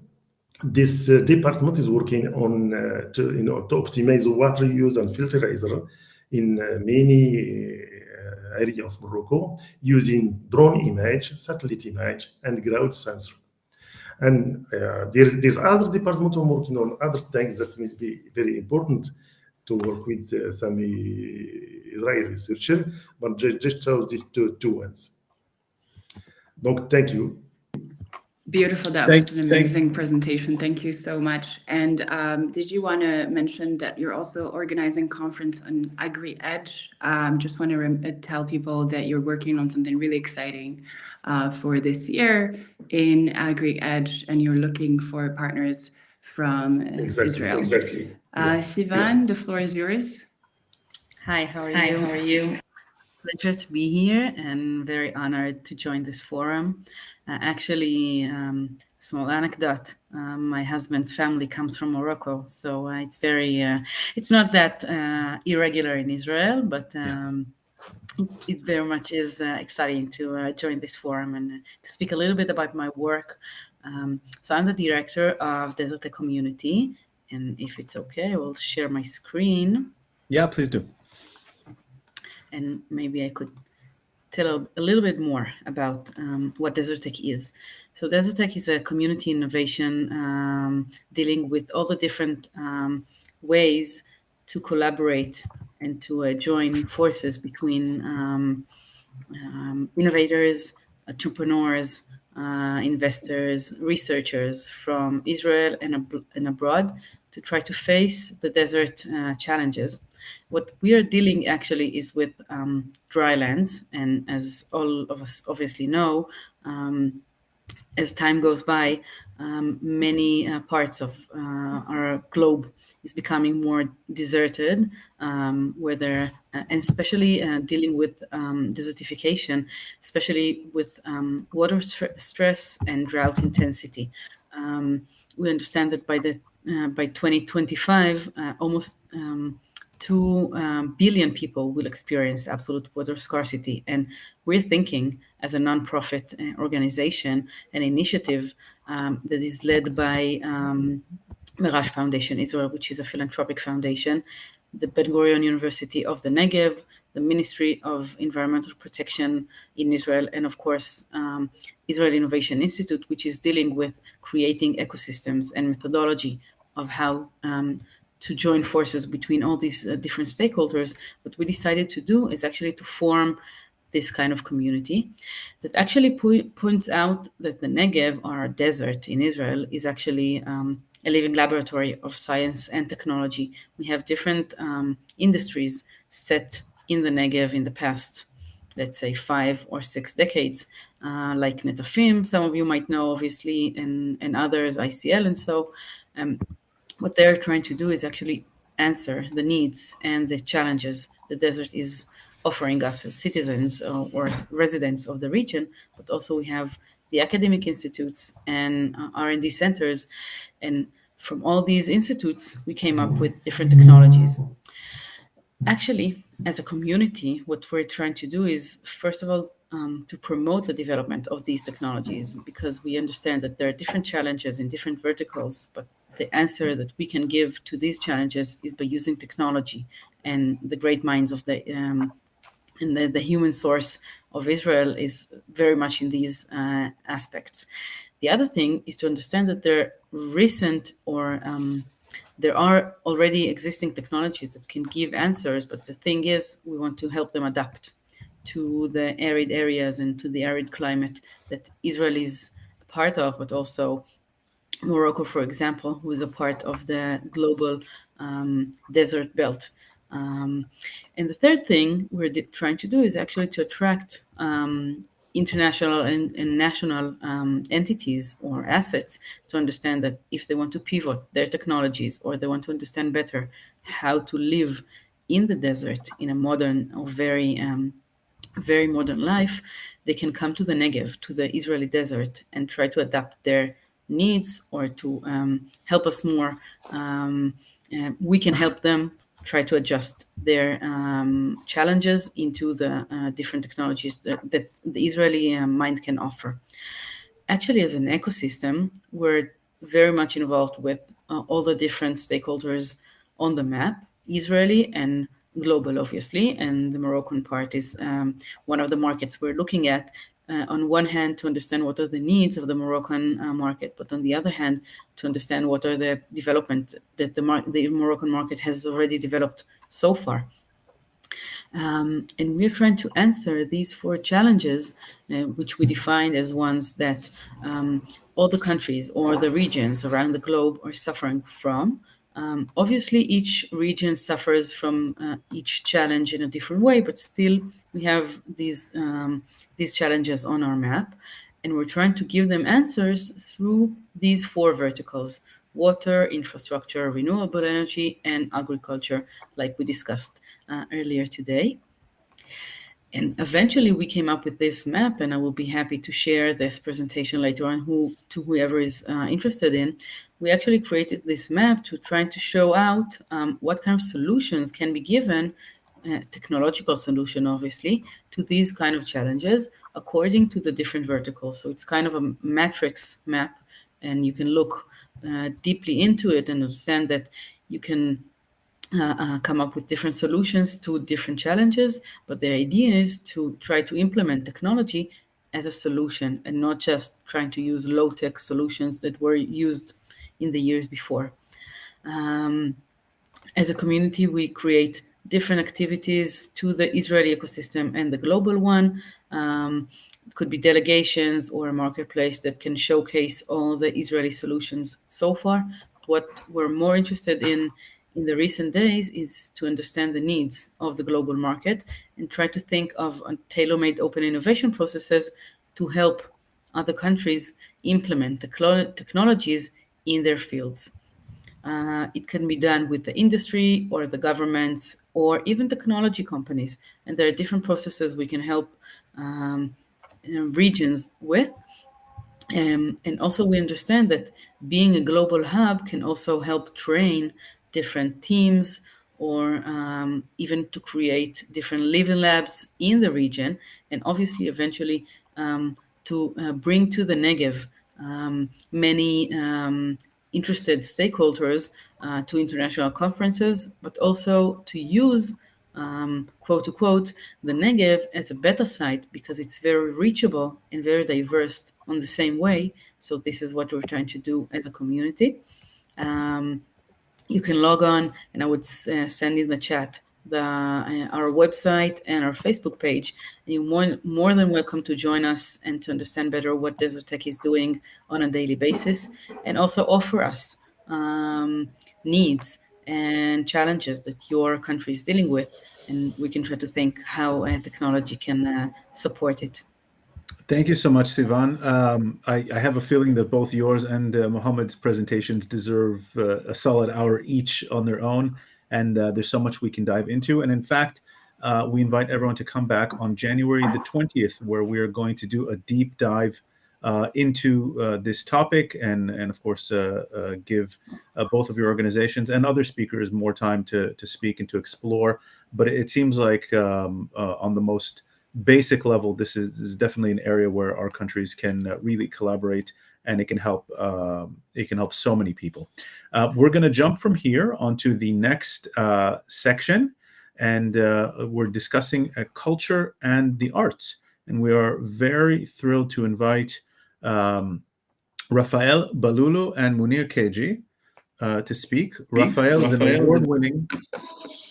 This department is working on to optimize water use and filterizer in many areas of Morocco using drone image, satellite image, and ground sensor. And there's other department working on other things that will be very important to work with some Israeli researcher, but just shows these two ones. Donc, thank you. Beautiful. That was an amazing presentation. Thank you so much. And did you want to mention that you're also organizing conference on Agri-Ag? Just want to tell people that you're working on something really exciting for this year in Agri-Ag, and you're looking for partners from Israel. Exactly. Sivan, the floor is yours. Hi, how are you? pleasure to be here and very honored to join this forum. Actually, small anecdote, my husband's family comes from Morocco, so it's very, it's not that irregular in Israel, but it very much is exciting to join this forum and to speak a little bit about my work. So I'm the director of Desert Tech Community, and if it's okay, I will share my screen. Yeah, please do. And maybe I could tell a little bit more about what Desert Tech is. So Desert Tech is a community innovation dealing with all the different ways to collaborate and to join forces between innovators, entrepreneurs, investors, researchers from Israel and abroad to try to face the desert challenges. What we are dealing actually is with drylands, and as all of us obviously know, as time goes by, many parts of our globe is becoming more deserted, and especially dealing with desertification, especially with water stress and drought intensity. We understand that by 2025, almost 2 billion people will experience absolute water scarcity. And we're thinking, as a nonprofit organization, an initiative that is led by Merash Foundation Israel, which is a philanthropic foundation, the Ben Gurion University of the Negev, the Ministry of Environmental Protection in Israel, and of course, Israel Innovation Institute, which is dealing with creating ecosystems and methodology of how to join forces between all these different stakeholders. What we decided to do is actually to form this kind of community that actually points out that the Negev, our desert in Israel, is actually a living laboratory of science and technology. We have different industries set in the Negev in the past, let's say 5 or 6 decades, like Netafim, some of you might know, obviously, and others, ICL. And so what they're trying to do is actually answer the needs and the challenges the desert is offering us as citizens or residents of the region. But also we have the academic institutes and R&D centers. And from all these institutes, we came up with different technologies. Actually, as a community, what we're trying to do is, first of all, to promote the development of these technologies, because we understand that there are different challenges in different verticals, but the answer that we can give to these challenges is by using technology and the great minds of the human source of Israel is very much in these aspects. The other thing is to understand that there are already existing technologies that can give answers, but the thing is, we want to help them adapt to the arid areas and to the arid climate that Israel is a part of, but also Morocco, for example, who is a part of the global desert belt. And the third thing we're trying to do is actually to attract international and national entities or assets to understand that if they want to pivot their technologies or they want to understand better how to live in the desert in a modern or very modern life, they can come to the Negev, to the Israeli desert, and try to adapt their needs or to help us more. We can help them try to adjust their challenges into the different technologies that the Israeli mind can offer. Actually, as an ecosystem, we're very much involved with all the different stakeholders on the map, Israeli and global, obviously, and the Moroccan part is one of the markets we're looking at. On one hand, to understand what are the needs of the Moroccan market, but on the other hand, to understand what are the developments that the Moroccan market has already developed so far. And we're trying to answer these 4 challenges, which we defined as ones that all the countries or the regions around the globe are suffering from. Obviously, each region suffers from each challenge in a different way, but still we have these challenges on our map, and we're trying to give them answers through these 4 verticals: water, infrastructure, renewable energy, and agriculture, like we discussed earlier today. And eventually we came up with this map, and I will be happy to share this presentation later on to whoever is interested in. We actually created this map to try to show out what kind of solutions can be given, technological solution obviously, to these kind of challenges according to the different verticals. So it's kind of a matrix map, and you can look deeply into it and understand that you can come up with different solutions to different challenges, but the idea is to try to implement technology as a solution and not just trying to use low-tech solutions that were used in the years before. As a community, we create different activities to the Israeli ecosystem and the global one. It could be delegations or a marketplace that can showcase all the Israeli solutions so far. What we're more interested in the recent days is to understand the needs of the global market and try to think of tailor-made open innovation processes to help other countries implement technologies in their fields. It can be done with the industry or the governments or even technology companies. And there are different processes we can help regions with. And also we understand that being a global hub can also help train different teams or even to create different living labs in the region, and obviously eventually to bring to the Negev many interested stakeholders to international conferences, but also to use quote unquote, the Negev as a beta site because it's very reachable and very diverse on the same way. So this is what we're trying to do as a community. You can log on, and I would send in the chat our website and our Facebook page. And you're more than welcome to join us and to understand better what Desert Tech is doing on a daily basis, and also offer us needs and challenges that your country is dealing with, and we can try to think how technology can support it. Thank you so much, Sivan. I have a feeling that both yours and Mohammed's presentations deserve a solid hour each on their own, and there's so much we can dive into. And in fact, we invite everyone to come back on January the 20th, where we are going to do a deep dive into this topic and of course, give both of your organizations and other speakers more time to speak and to explore. But it seems like on the most basic level, this is definitely an area where our countries can really collaborate, and it can help so many people. We're going to jump from here onto the next section, and we're discussing culture and the arts. And we are very thrilled to invite Rafael Balulu and Munir Keji to speak. Rafael is an award-winning.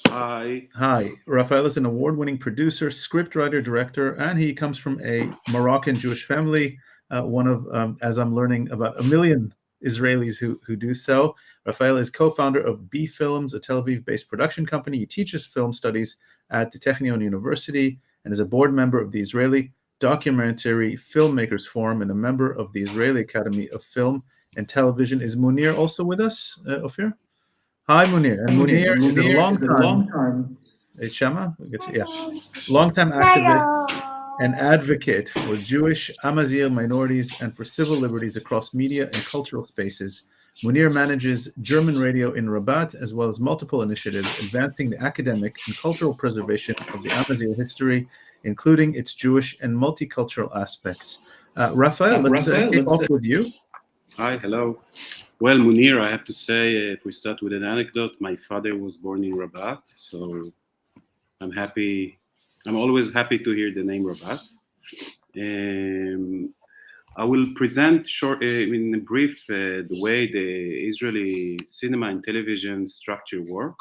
Hi. Rafael is an award-winning producer, scriptwriter, director, and he comes from a Moroccan Jewish family, one of, as I'm learning, about 1 million Israelis who do so. Rafael is co-founder of B Films, a Tel Aviv-based production company. He teaches film studies at the Technion University and is a board member of the Israeli Documentary Filmmakers Forum and a member of the Israeli Academy of Film and Television. Is Munir also with us, Ophir? Hi, Munir. And Munir is a long time. Chama? Yeah. Long-time activist and advocate for Jewish Amazigh minorities and for civil liberties across media and cultural spaces. Munir manages German radio in Rabat, as well as multiple initiatives advancing the academic and cultural preservation of the Amazigh history, including its Jewish and multicultural aspects. Rafael, let's kick off with you. Hi, hello. Well, Munir, I have to say, if we start with an anecdote, my father was born in Rabat, so I'm always happy to hear the name Rabat. I will present in brief the way the Israeli cinema and television structure work.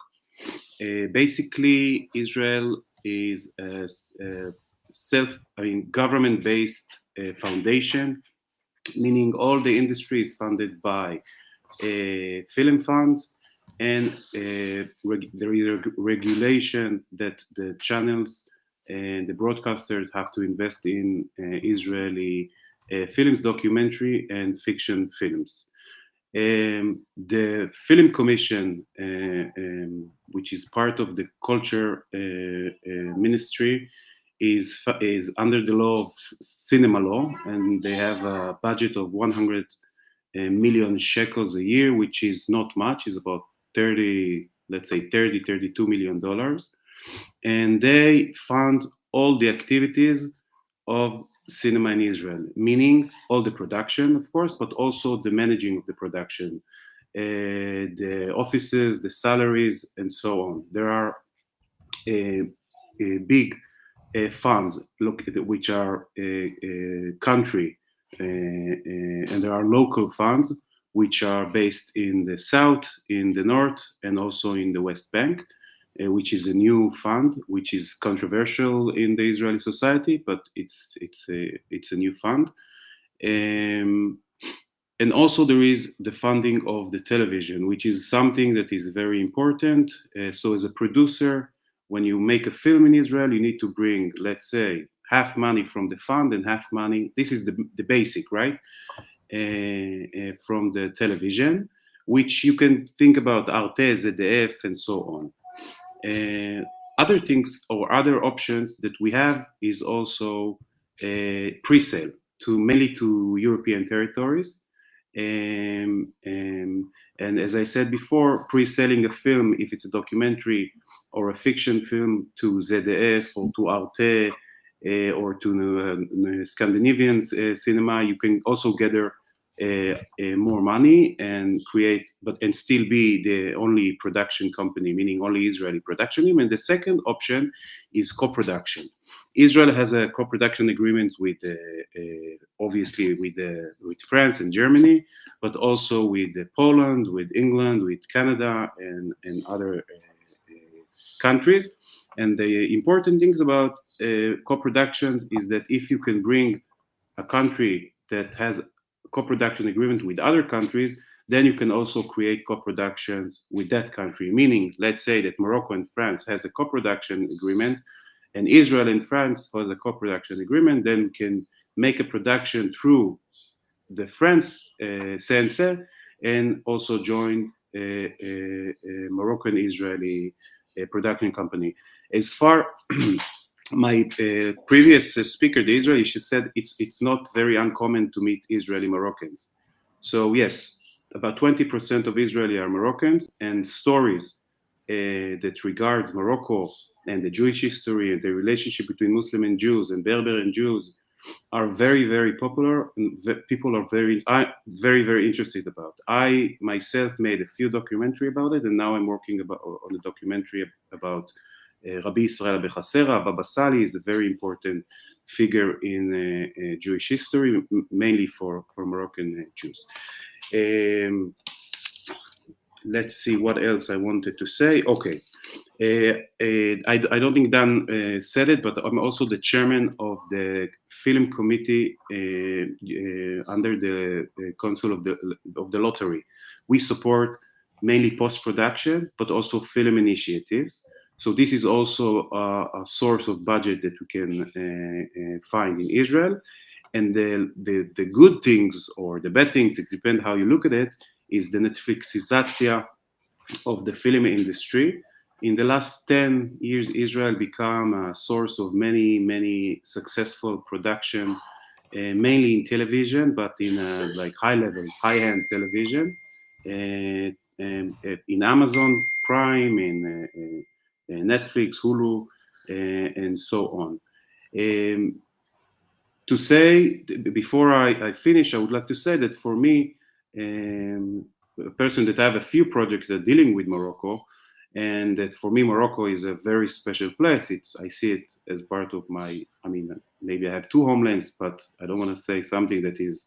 Basically, Israel is a government-based foundation, meaning all the industry is funded by film funds, and there is regulation that the channels and the broadcasters have to invest in Israeli films, documentary, and fiction films. The Film Commission, which is part of the Culture Ministry, is under the law of cinema law, and they have a budget of 100 million shekels a year, which is not much. It's about 32 million dollars, and they fund all the activities of cinema in Israel, meaning all the production, of course, but also the managing of the production, the offices, the salaries, and so on. There are big funds which are country, and there are local funds which are based in the south, in the north, and also in the West Bank, which is a new fund, which is controversial in the Israeli society, but it's a new fund. And also there is the funding of the television, which is something that is very important. So as a producer, when you make a film in Israel, you need to bring, let's say, half money from the fund and half money. This is the basic, right? From the television, which you can think about Arte, ZDF, and so on. Other things or other options that we have is also pre-sale mainly to European territories. And as I said before, pre-selling a film, if it's a documentary or a fiction film, to ZDF or to Arte or to Scandinavian cinema, you can also gather more money and create, and still be the only production company, meaning only Israeli production. And the second option is co-production. Israel has a co-production agreement with, obviously, with France and Germany, but also with Poland, with England, with Canada, and other countries. And the important things about co-production is that if you can bring a country that has co-production agreement with other countries, then you can also create co-productions with that country. Meaning, let's say that Morocco and France has a co-production agreement, and Israel and France has a co-production agreement, then we can make a production through the France CNC and also join a Moroccan-Israeli production company. As far my previous speaker, the Israeli, she said it's not very uncommon to meet Israeli Moroccans. So yes, about 20% of Israeli are Moroccans, and stories that regards Morocco and the Jewish history and the relationship between Muslim and Jews and Berber and Jews are very, very popular, and people are very, very interested about. I myself made a few documentary about it, and now I'm working on a documentary about Rabbi Israel Abechasera. Baba Sali is a very important figure in Jewish history, mainly for Moroccan Jews. Let's see what else I wanted to say. Okay, I don't think Dan said it, but I'm also the chairman of the film committee under the council of the lottery. We support mainly post-production, but also film initiatives. So this is also a source of budget that we can find in Israel. And the good things or the bad things, it depends how you look at it, is the Netflixization of the film industry. In the last 10 years, Israel became a source of many successful production, mainly in television, but in like high-level, high-end television, in Amazon Prime, in Netflix, Hulu, and so on. To say, before I finish, I would like to say that for me, a person that I have a few projects that are dealing with Morocco, and that for me, Morocco is a very special place. I see it as part of my, maybe I have two homelands, but I don't want to say something that is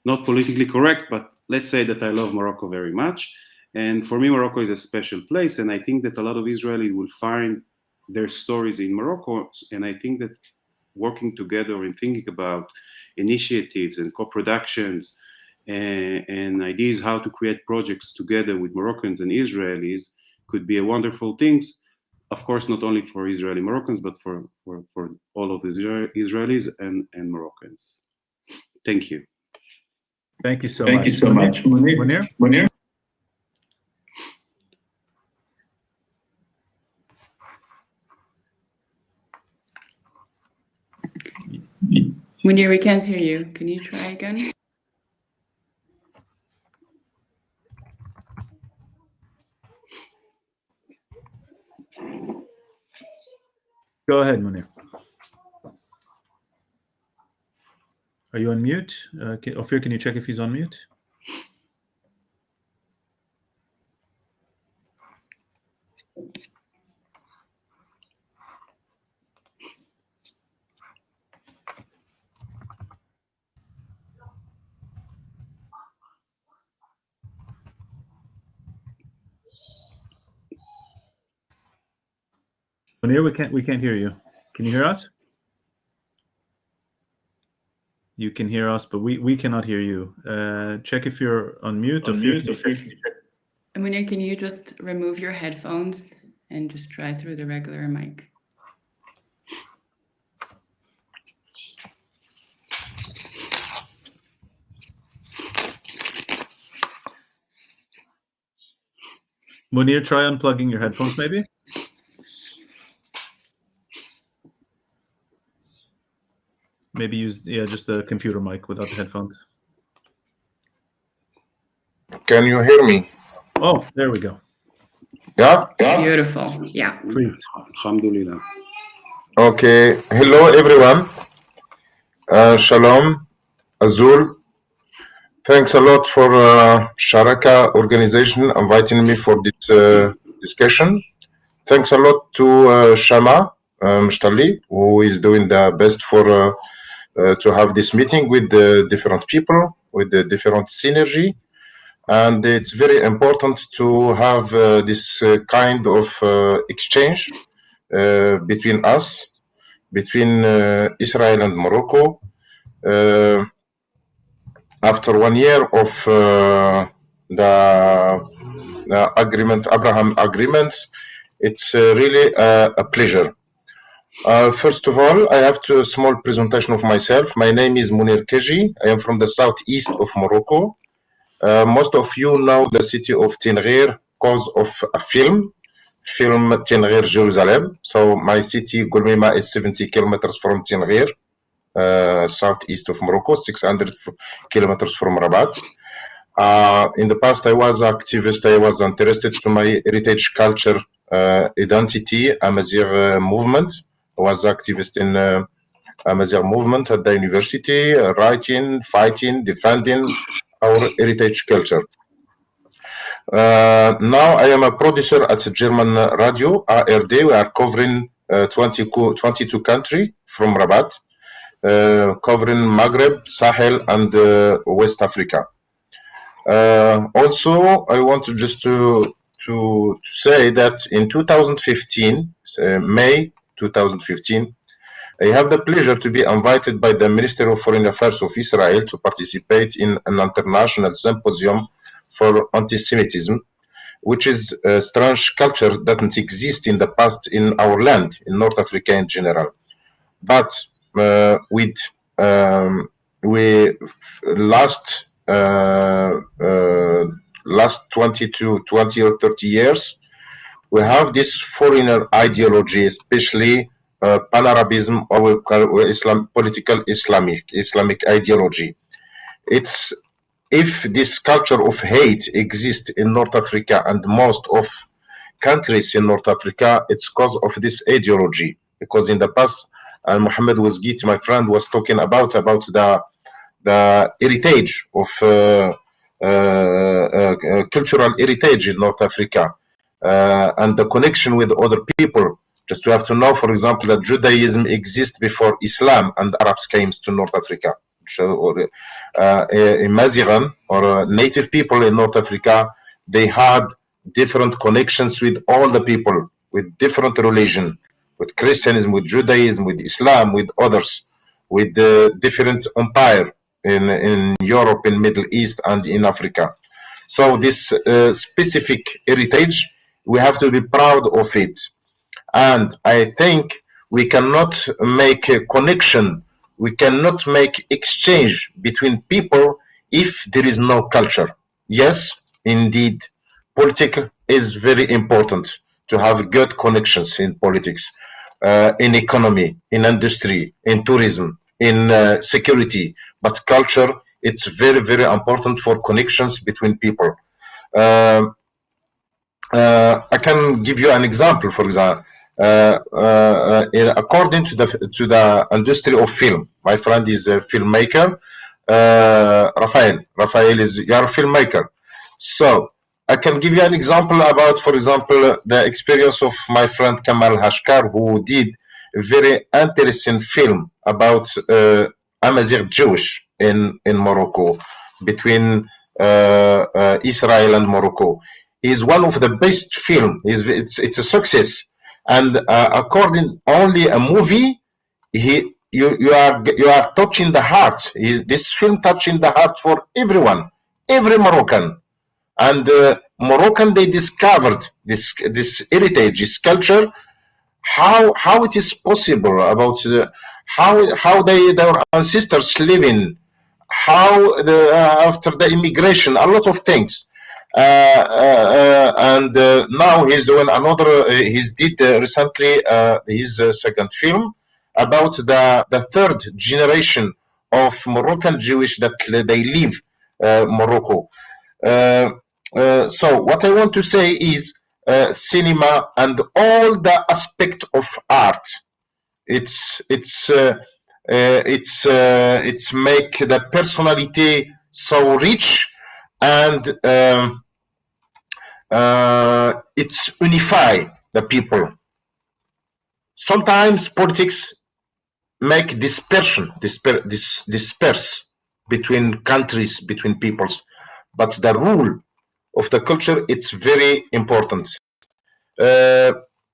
not politically correct, but let's say that I love Morocco very much. And for me, Morocco is a special place. And I think that a lot of Israelis will find their stories in Morocco. And I think that working together and thinking about initiatives and co-productions and ideas how to create projects together with Moroccans and Israelis could be a wonderful thing. Of course, not only for Israeli Moroccans, but for all of the Israelis and Moroccans. Thank you. Thank you so much. Thank you so much. Munir? Munir, we can't hear you. Can you try again? Go ahead, Munir. Are you on mute? Ophir, can you check if he's on mute? Munir, we can't hear you. Can you hear us? You can hear us, but we cannot hear you. Check if you're on mute. Munir, can you just remove your headphones and just try through the regular mic? Munir, try unplugging your headphones, maybe. Maybe use just the computer mic without the headphones. Can you hear me? Oh, there we go. Yeah? Beautiful. Yeah. Please. Alhamdulillah. Okay. Hello, everyone. Shalom. Azul. Thanks a lot for Sharaka organization inviting me for this discussion. Thanks a lot to Chama Mechtaly, who is doing the best for to have this meeting with the different people, with the different synergy. And it's very important to have this kind of exchange between us, between Israel and Morocco. After 1 year of the agreement, Abraham agreement, it's really a pleasure. First of all, I have a small presentation of myself. My name is Munir Keji. I am from the southeast of Morocco. Most of you know the city of Tinghir because of a film Tinghir, Jerusalem. So my city, Gulmima, is 70 kilometers from Tinghir, southeast of Morocco, 600 kilometers from Rabat. In the past, I was activist. I was interested to my heritage, culture, identity, Amazigh movement. I was activist in Amazigh movement at the university, writing, fighting, defending our heritage culture. Now I am a producer at a German radio, ARD. We are covering 22 countries from Rabat, covering Maghreb, Sahel, and West Africa. Also, I want to just to say that in 2015, May 2015, I have the pleasure to be invited by the Minister of Foreign Affairs of Israel to participate in an international symposium for anti-Semitism, which is a strange culture that doesn't exist in the past in our land, in North Africa in general. But we last 20 or 30 years, we have this foreigner ideology, especially pan-Arabism or political Islamic ideology. It's if this culture of hate exists in North Africa and most of countries in North Africa, it's because of this ideology. Because in the past, Mohammed Wazgiti, my friend, was talking about the heritage of cultural heritage in North Africa and the connection with other people. Just to have to know, for example, that Judaism exists before Islam and Arabs came to North Africa. So, Maziran or native people in North Africa, they had different connections with all the people, with different religion, with Christianism, with Judaism, with Islam, with others, with the different empire in Europe, in Middle East, and in Africa. So this specific heritage, we have to be proud of it. And I think we cannot make a connection, we cannot make exchange between people if there is no culture. Yes, indeed, politics is very important to have good connections in politics, in economy, in industry, in tourism, in security, but culture, it's very, very important for connections between people. I can give you an example. For example, according to the industry of film, my friend is a filmmaker. Rafael is, you are a filmmaker. So I can give you an example about, for example, the experience of my friend Kamal Hashkar, who did a very interesting film about Amazigh Jewish in Morocco, between Israel and Morocco. Is one of the best film. It's a success, and according only a movie, you are touching the heart. This film touching the heart for everyone, every Moroccan, and Moroccan, they discovered this heritage, this culture. How it is possible about how their ancestors living, how after the immigration, a lot of things. And now he's doing another. He did recently his second film about the third generation of Moroccan Jewish that they leave Morocco. So what I want to say is cinema and all the aspect of art. It's make the personality so rich, and it's unify the people. Sometimes politics make disperse between countries, between peoples, but the rule of the culture, it's very important.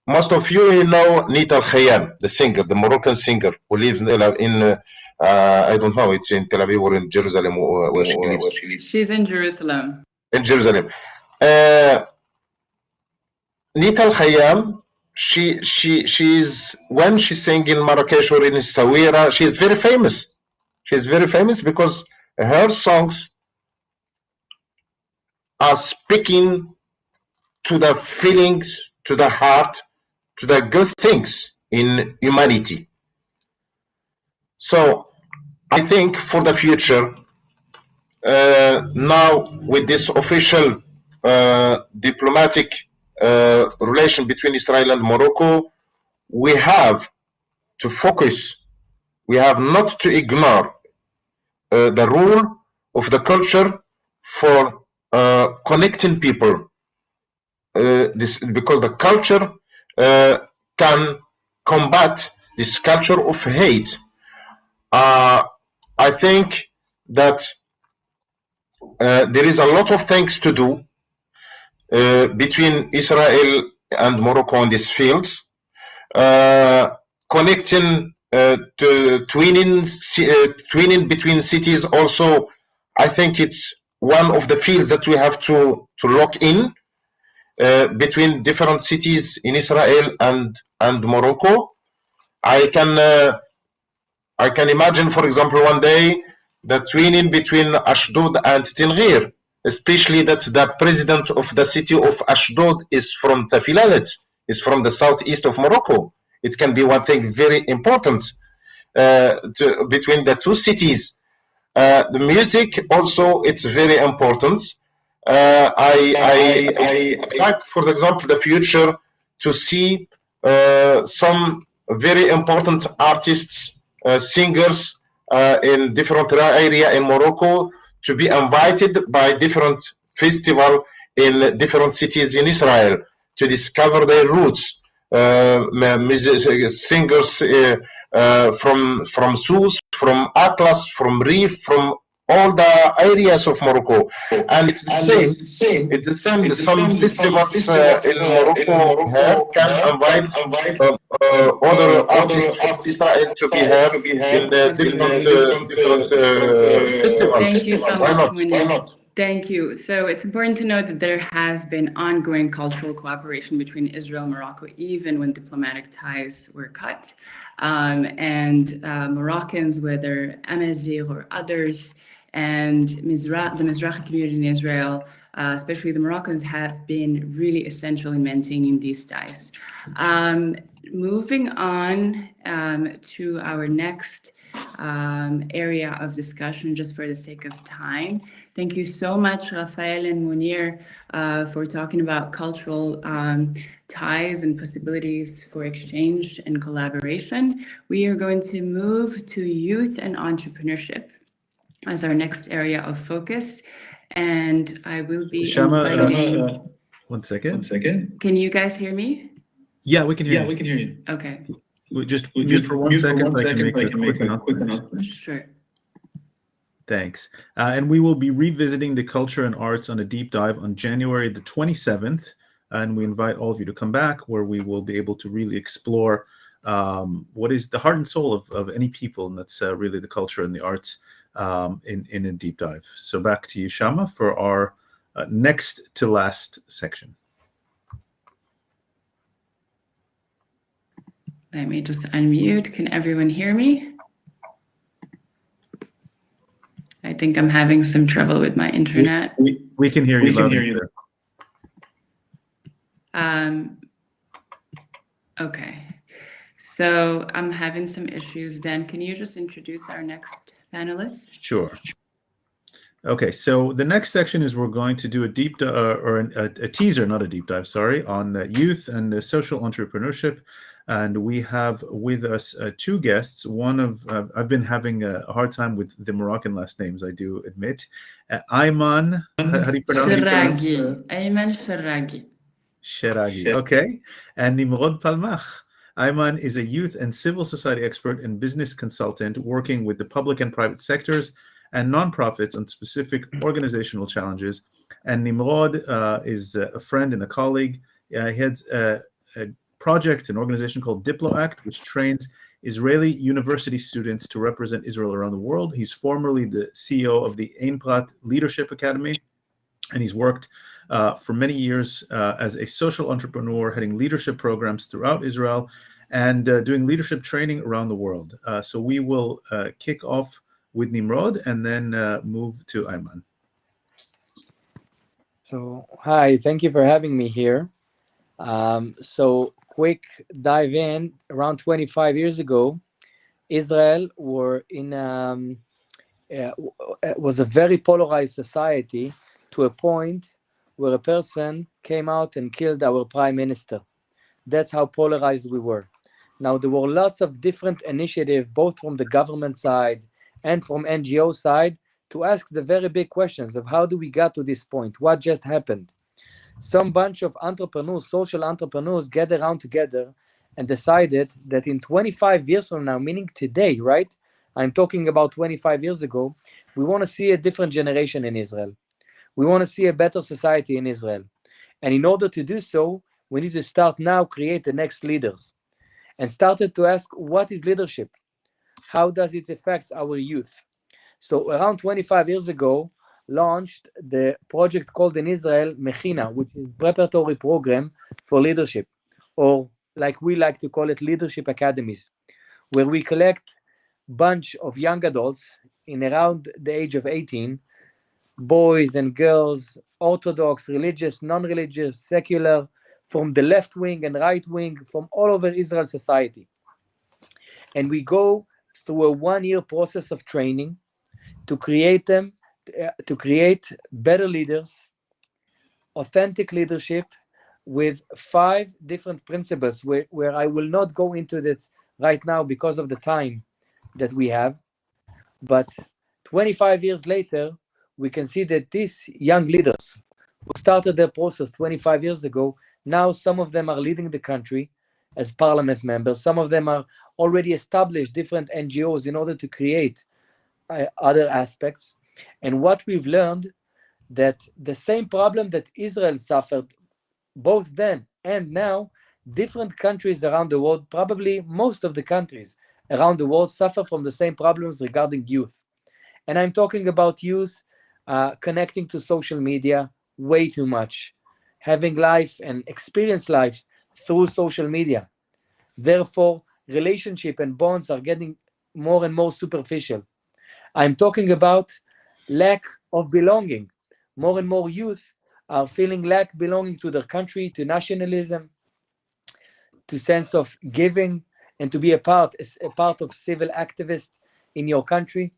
Most of you know Nita Al-Khayyam, the singer, the Moroccan singer who lives in I don't know, it's in Tel Aviv or in Jerusalem, where she lives. She's in Jerusalem. In Jerusalem. Nita Al-Khayyam, she's, when she sang in Marrakesh or in Sawira, she's very famous. She's very famous because her songs are speaking to the feelings, to the heart, to the good things in humanity. So I think for the future, now with this official diplomatic relation between Israel and Morocco, we have to focus, we have not to ignore the role of the culture for connecting people. Because the culture can combat this culture of hate. I think that there is a lot of things to do between Israel and Morocco on these fields, connecting twinning between cities. Also, I think it's one of the fields that we have to lock in. Between different cities in Israel and Morocco. I can imagine, for example, one day the twinning between Ashdod and Tinghir, especially that the president of the city of Ashdod is from Tafilalet, is from the southeast of Morocco. It can be one thing very important between the two cities. The music also, it's very important. I like, for example, the future to see some very important artists, singers in different area in Morocco to be invited by different festival in different cities in Israel to discover their roots. Singers from Sousse, from Atlas, from Rif, from all the areas of Morocco, and it's the same. It's the same. Some festivals in Morocco here can invite other artists from Israel to be here in the different festivals. Thank you so much, Why not? Munir. Thank you. So it's important to note that there has been ongoing cultural cooperation between Israel and Morocco, even when diplomatic ties were cut. And Moroccans, whether Amazigh or others, and the Mizrahi community in Israel, especially the Moroccans, have been really essential in maintaining these ties. Moving on to our next area of discussion just for the sake of time. Thank you so much, Rafael and Munir, for talking about cultural ties and possibilities for exchange and collaboration. We are going to move to youth and entrepreneurship as our next area of focus. And I will be inviting... One second. Can you guys hear me? Yeah, we can hear you. We can hear you. Okay. We just mute for 1 second so I can make a quick announcement. Sure. Thanks. And we will be revisiting the culture and arts on a deep dive on January the 27th. And we invite all of you to come back, where we will be able to really explore what is the heart and soul of any people. And that's really the culture and the arts in a deep dive. So back to you, Chama, for our next to last section. Let me just unmute. Can everyone hear me? I think I'm having some trouble with my internet. We can hear you. Okay. So I'm having some issues. Dan, can you just introduce our next panelist? Sure. Okay, so the next section is we're going to do a deep a teaser, not a deep dive, sorry, on youth and social entrepreneurship. And we have with us two guests. One of I've been having a hard time with the Moroccan last names, I do admit. Iman, how do you pronounce it? Iman Sharagi. Sharagi. Okay. And Nimrod Palmach. Iman is a youth and civil society expert and business consultant working with the public and private sectors and nonprofits on specific organizational challenges. And Nimrod is a friend and a colleague. He heads a project, an organization called DiploAct, which trains Israeli university students to represent Israel around the world. He's formerly the CEO of the Ein Prat Leadership Academy, and he's worked for many years as a social entrepreneur, heading leadership programs throughout Israel and doing leadership training around the world. So we will kick off with Nimrod and then move to Iman. So, hi, thank you for having me here. So, quick dive in. Around 25 years ago, Israel was a very polarized society, to a point where a person came out and killed our prime minister. That's how polarized we were. Now, there were lots of different initiatives, both from the government side and from NGO side, to ask the very big questions of how do we get to this point? What just happened? Some bunch of entrepreneurs, social entrepreneurs, gathered around together and decided that in 25 years from now, meaning today, right? I'm talking about 25 years ago, we want to see a different generation in Israel. We want to see a better society in Israel. And in order to do so, we need to start now, create the next leaders. And started to ask, what is leadership? How does it affect our youth? So around 25 years ago, launched the project called in Israel, Mechina, which is preparatory program for leadership, or like we like to call it, leadership academies, where we collect bunch of young adults in around the age of 18, boys and girls, Orthodox, religious, non-religious, secular, from the left wing and right wing, from all over Israel society. And we go through a 1-year process of training to create them, to create better leaders, authentic leadership, with 5 different principles where I will not go into this right now because of the time that we have. But 25 years later, we can see that these young leaders who started their process 25 years ago, now some of them are leading the country as parliament members. Some of them are already established different NGOs in order to create other aspects. And what we've learned, that the same problem that Israel suffered both then and now, different countries around the world, probably most of the countries around the world, suffer from the same problems regarding youth. And I'm talking about youth connecting to social media way too much, having life and experience life through social media. Therefore, relationship and bonds are getting more and more superficial. I'm talking about lack of belonging. More and more youth are feeling lack belonging to their country, to nationalism, to sense of giving, and to be a part of civil activists in your country.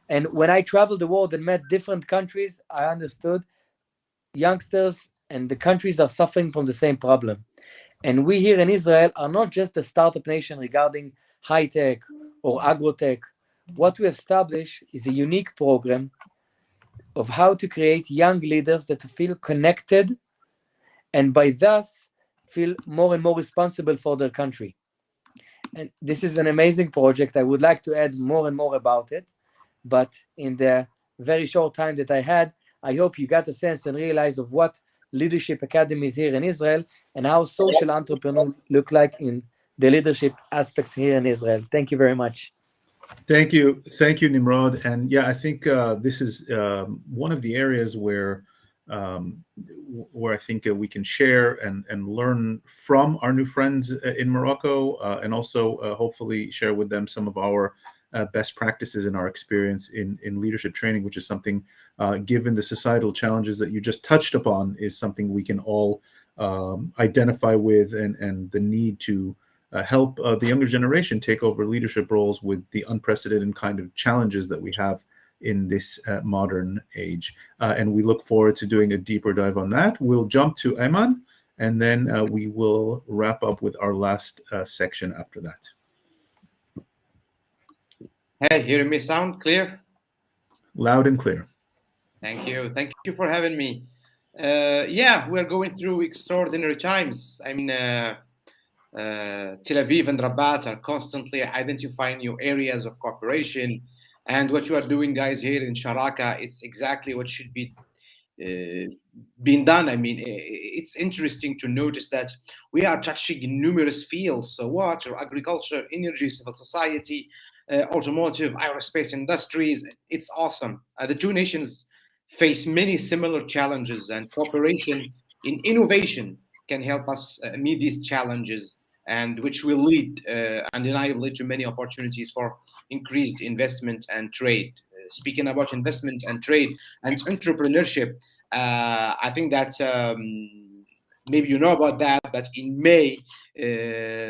And when I traveled the world and met different countries, I understood youngsters and the countries are suffering from the same problem. And we here in Israel are not just a startup nation regarding high tech or agro-tech. What we established is a unique program of how to create young leaders that feel connected and by thus feel more and more responsible for their country. And this is an amazing project. I would like to add more and more about it. But in the very short time that I had, I hope you got a sense and realize of what leadership academies here in Israel and how social entrepreneurs look like in the leadership aspects here in Israel. Thank you very much. Thank you, Nimrod. And yeah, I think this is one of the areas where I think we can share and learn from our new friends in Morocco, and also hopefully share with them some of our best practices and our experience in leadership training, which is something, given the societal challenges that you just touched upon, is something we can all identify with, and the need to help the younger generation take over leadership roles with the unprecedented kind of challenges that we have in this modern age. And we look forward to doing a deeper dive on that. We'll jump to Iman, and then we will wrap up with our last section after that. Hey, hearing me sound clear? Loud and clear. Thank you. Thank you for having me. Yeah, we're going through extraordinary times. I mean, Tel Aviv and Rabat are constantly identifying new areas of cooperation. And what you are doing, guys, here in Sharaka, it's exactly what should be being done. I mean, it's interesting to notice that we are touching numerous fields. So water, agriculture, energy, civil society, automotive, aerospace industries. It's awesome. The two nations face many similar challenges, and cooperation in innovation can help us meet these challenges, and which will lead undeniably to many opportunities for increased investment and trade. Speaking about investment and trade and entrepreneurship, I think that maybe you know about that, but in May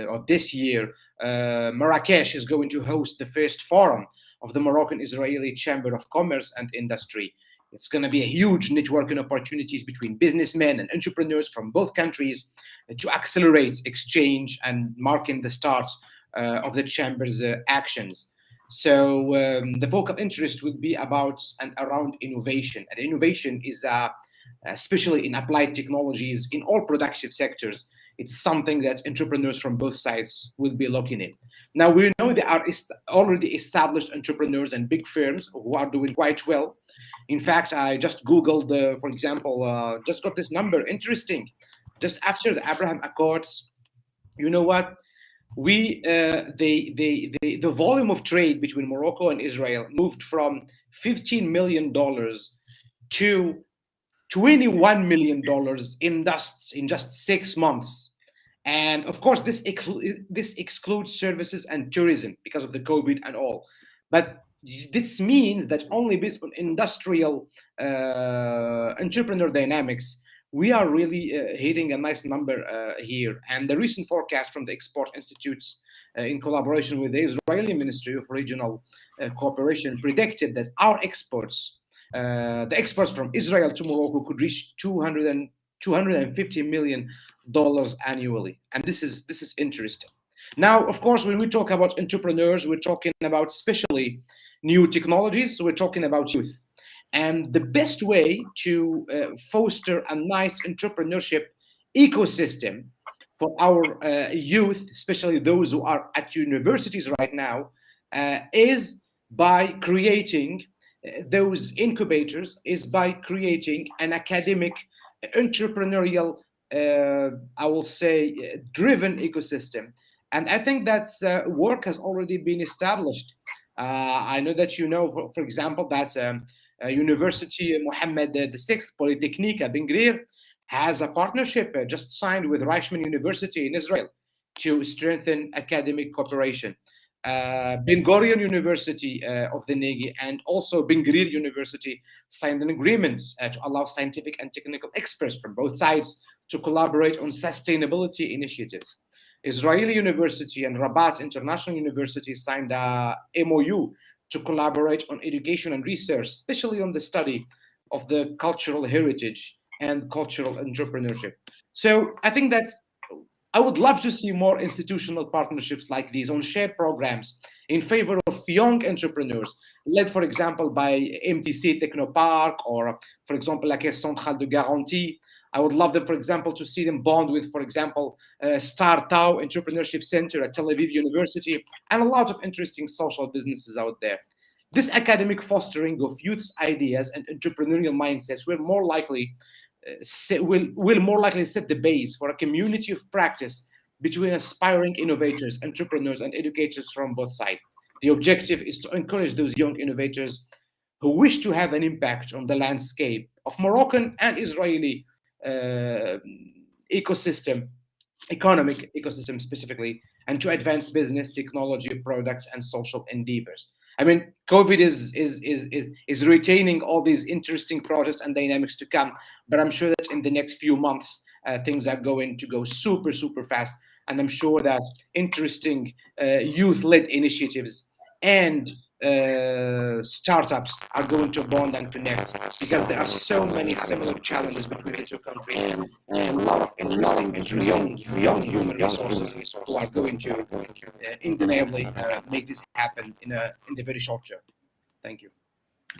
of this year, Marrakesh is going to host the first forum of the Moroccan-Israeli Chamber of Commerce and Industry. It's going to be a huge networking opportunities between businessmen and entrepreneurs from both countries to accelerate exchange and marking the start of the chamber's actions. So the focal interest would be about and around innovation. And innovation is, especially in applied technologies, in all productive sectors, it's something that entrepreneurs from both sides will be looking at. Now, we know there are already established entrepreneurs and big firms who are doing quite well. In fact, I just Googled, for example, just got this number. Interesting. Just after the Abraham Accords, you know what? The volume of trade between Morocco and Israel moved from $15 million to $21 million in just 6 months. And of course, this excludes services and tourism because of the COVID and all. But this means that only based on industrial entrepreneur dynamics, we are really hitting a nice number here. And the recent forecast from the Export Institutes in collaboration with the Israeli Ministry of Regional Cooperation predicted that our exports, the exports from Israel to Morocco, could reach $250 million annually. And this is interesting. Now, of course, when we talk about entrepreneurs, we're talking about especially new technologies. So we're talking about youth. And the best way to foster a nice entrepreneurship ecosystem for our youth, especially those who are at universities right now, is by creating those incubators, is by creating an academic, entrepreneurial, I will say, driven ecosystem. And I think that's work has already been established. I know that you know, for example, that University Mohammed VI Polytechnique Ben Gurion has a partnership just signed with Reichman University in Israel to strengthen academic cooperation. Ben Gurion University of the Negev and also Ben Gurion University signed an agreement to allow scientific and technical experts from both sides to collaborate on sustainability initiatives. Israeli University and Rabat International University signed a MOU to collaborate on education and research, especially on the study of the cultural heritage and cultural entrepreneurship. So I think I would love to see more institutional partnerships like these on shared programs in favor of young entrepreneurs, led, for example, by MTC Technopark or, for example, la Caisse Centrale de Garantie. I would love them, for example, to see them bond with, for example, Star Tau Entrepreneurship Center at Tel Aviv University, and a lot of interesting social businesses out there. This academic fostering of youth's ideas and entrepreneurial mindsets will more likely set the base for a community of practice between aspiring innovators, entrepreneurs, and educators from both sides. The objective is to encourage those young innovators who wish to have an impact on the landscape of Moroccan and Israeli economic ecosystem specifically, and to advance business, technology, products, and social endeavors. I mean, COVID is retaining all these interesting projects and dynamics to come, but I'm sure that in the next few months, things are going to go super, super fast. And I'm sure that interesting youth-led initiatives and startups are going to bond and connect, because there are so many similar challenges between the two countries and a lot of interesting young human resources who are going to undeniably make this happen in the very short term. Thank you.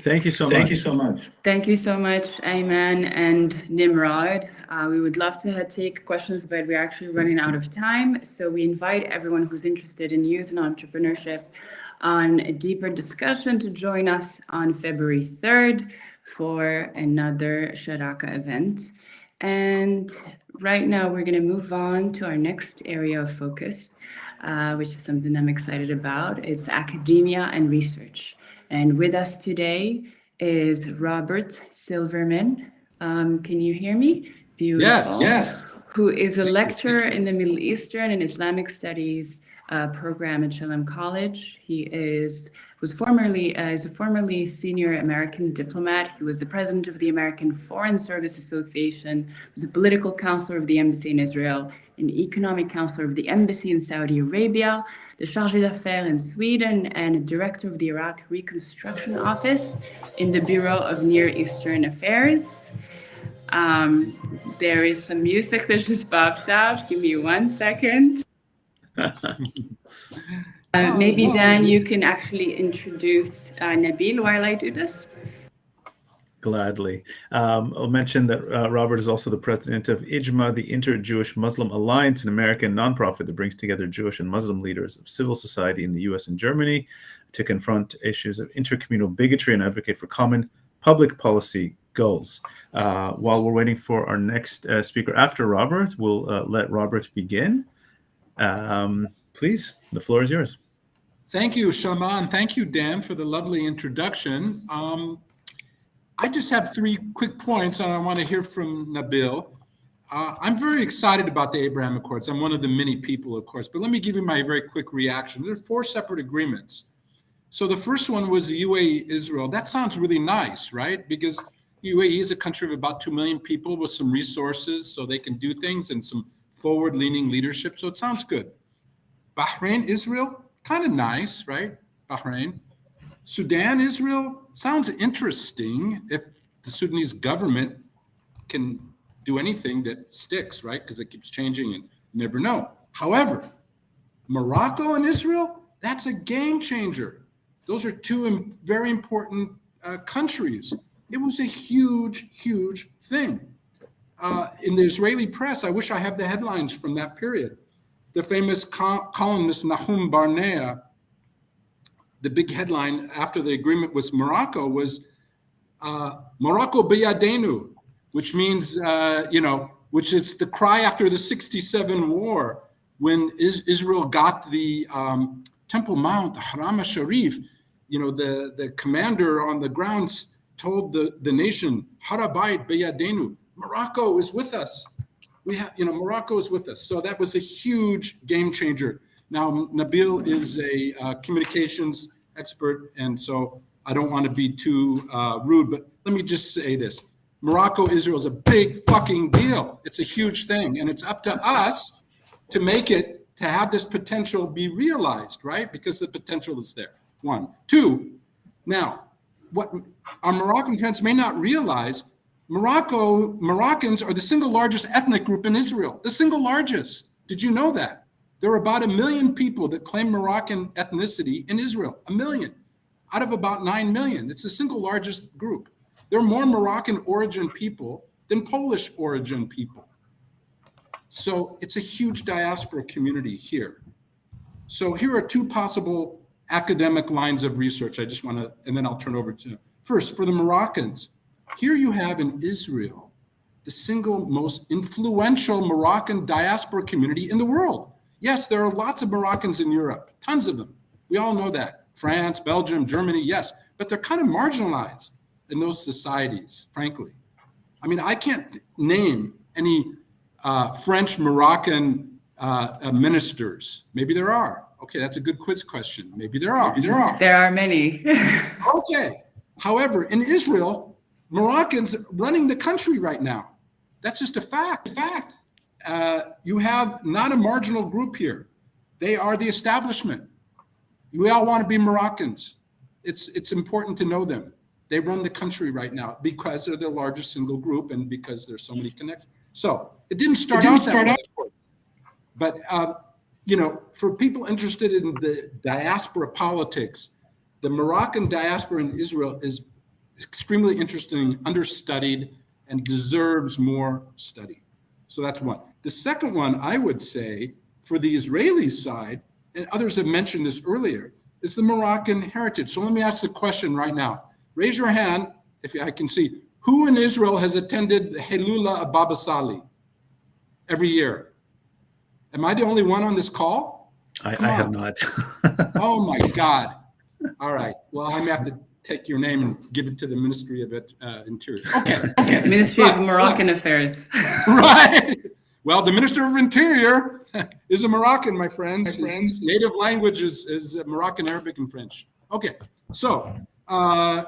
Thank you so much. Thank you so much, Iman and Nimrod. We would love to take questions, but we're actually running out of time. So we invite everyone who's interested in youth and entrepreneurship on a deeper discussion to join us on February 3rd for another Sharaka event. And right now we're going to move on to our next area of focus, which is something I'm excited about. It's academia and research. And with us today is Robert Silverman. Can you hear me? Beautiful. Yes. Who is a lecturer in the Middle Eastern and Islamic Studies program at Shalom College. He was a formerly senior American diplomat. He was the president of the American Foreign Service Association, was a political counselor of the embassy in Israel, an economic counselor of the embassy in Saudi Arabia, the chargé d'affaires in Sweden, and a director of the Iraq Reconstruction Office in the Bureau of Near Eastern Affairs. There is some music that just popped up. Give me 1 second. Maybe Dan, you can actually introduce Nabil while I do this. Gladly. I'll mention that Robert is also the president of IJMA, the Inter-Jewish Muslim Alliance, an American nonprofit that brings together Jewish and Muslim leaders of civil society in the US and Germany to confront issues of intercommunal bigotry and advocate for common public policy goals. While we're waiting for our next speaker after Robert, we'll let Robert begin. Please, the floor is yours. Thank you, Chama, and thank you, Dan, for the lovely introduction. I just have 3 quick points, and I want to hear from Nabil. I'm very excited about the Abraham Accords. I'm one of the many people, of course, but let me give you my very quick reaction. There are 4 separate agreements. So the first one was the UAE-Israel. That sounds really nice, right? Because UAE is a country of about 2 million people with some resources so they can do things and some forward-leaning leadership. So it sounds good. Bahrain, Israel, kind of nice, right? Bahrain. Sudan, Israel, sounds interesting if the Sudanese government can do anything that sticks, right? Because it keeps changing and you never know. However, Morocco and Israel, that's a game changer. Those are 2 very important countries. It was a huge, huge thing. In the Israeli press, I wish I had the headlines from that period. The famous columnist Nahum Barnea, the big headline after the agreement with Morocco was Morocco biyadenu, which means, which is the cry after the 67 war when Israel got the Temple Mount, the Haram al-Sharif. The commander on the grounds told the nation, Harabait biyadenu, Morocco is with us. Morocco is with us. So that was a huge game changer. Now, Nabil is a communications expert, and so I don't want to be too rude, but let me just say this. Morocco-Israel is a big fucking deal. It's a huge thing, and it's up to us to make it, to have this potential be realized, right? Because the potential is there. One. Two, now, what our Moroccan friends may not realize, Moroccans are the single largest ethnic group in Israel, the single largest. Did you know that? There are about 1 million people that claim Moroccan ethnicity in Israel, 1 million, out of about 9 million. It's the single largest group. There are more Moroccan origin people than Polish origin people. So it's a huge diaspora community here. So here are two possible academic lines of research. I just want to, and then I'll turn over to, first, for the Moroccans. Here you have in Israel, the single most influential Moroccan diaspora community in the world. Yes, there are lots of Moroccans in Europe, tons of them. We all know that. France, Belgium, Germany, yes, but they're kind of marginalized in those societies, frankly. I mean, I can't name any French Moroccan ministers. Maybe there are. Okay, that's a good quiz question. Maybe there are. There are many. Okay. However, in Israel, Moroccans running the country right now. That's just a fact. You have not a marginal group here. They are the establishment. We all want to be Moroccans. It's important to know them. They run the country right now because they're the largest single group and because there's so many connections. So it didn't start out that way. But you know, for people interested in the diaspora politics, the Moroccan diaspora in Israel is extremely interesting, understudied, and deserves more study. So that's one. The second one, I would say, for the Israeli side, and others have mentioned this earlier, is the Moroccan heritage. So let me ask the question right now. Raise your hand, if I can see, who in Israel has attended the Helula of Baba Sali every year? Am I the only one on this call? I have not. Oh my God. All right. Well, I'm gonna have to take your name and give it to the Ministry of Interior. Okay. Ministry of Moroccan Affairs. Right. Well, the Minister of Interior is a Moroccan, my friends. His native language is Moroccan, Arabic, and French. Okay. So the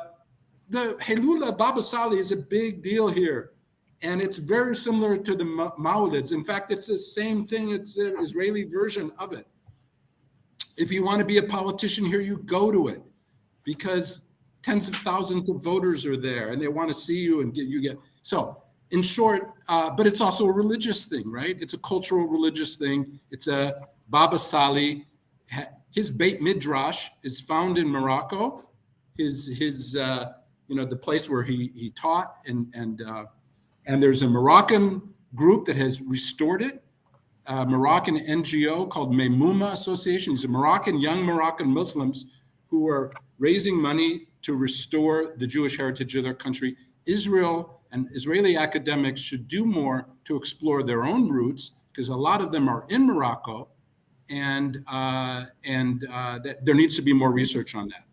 Helula Baba Sali is a big deal here. And it's very similar to the Maulids. In fact, it's the same thing. It's the Israeli version of it. If you want to be a politician here, you go to it because tens of thousands of voters are there and they want to see you and get. So in short, but it's also a religious thing, right? It's a cultural religious thing. It's a Baba Sali. His Beit Midrash is found in Morocco. His the place where he taught and there's a Moroccan group that has restored it, a Moroccan NGO called Memouma Association. These are young Moroccan Muslims who are raising money to restore the Jewish heritage of their country. Israel and Israeli academics should do more to explore their own roots because a lot of them are in Morocco, and that there needs to be more research on that.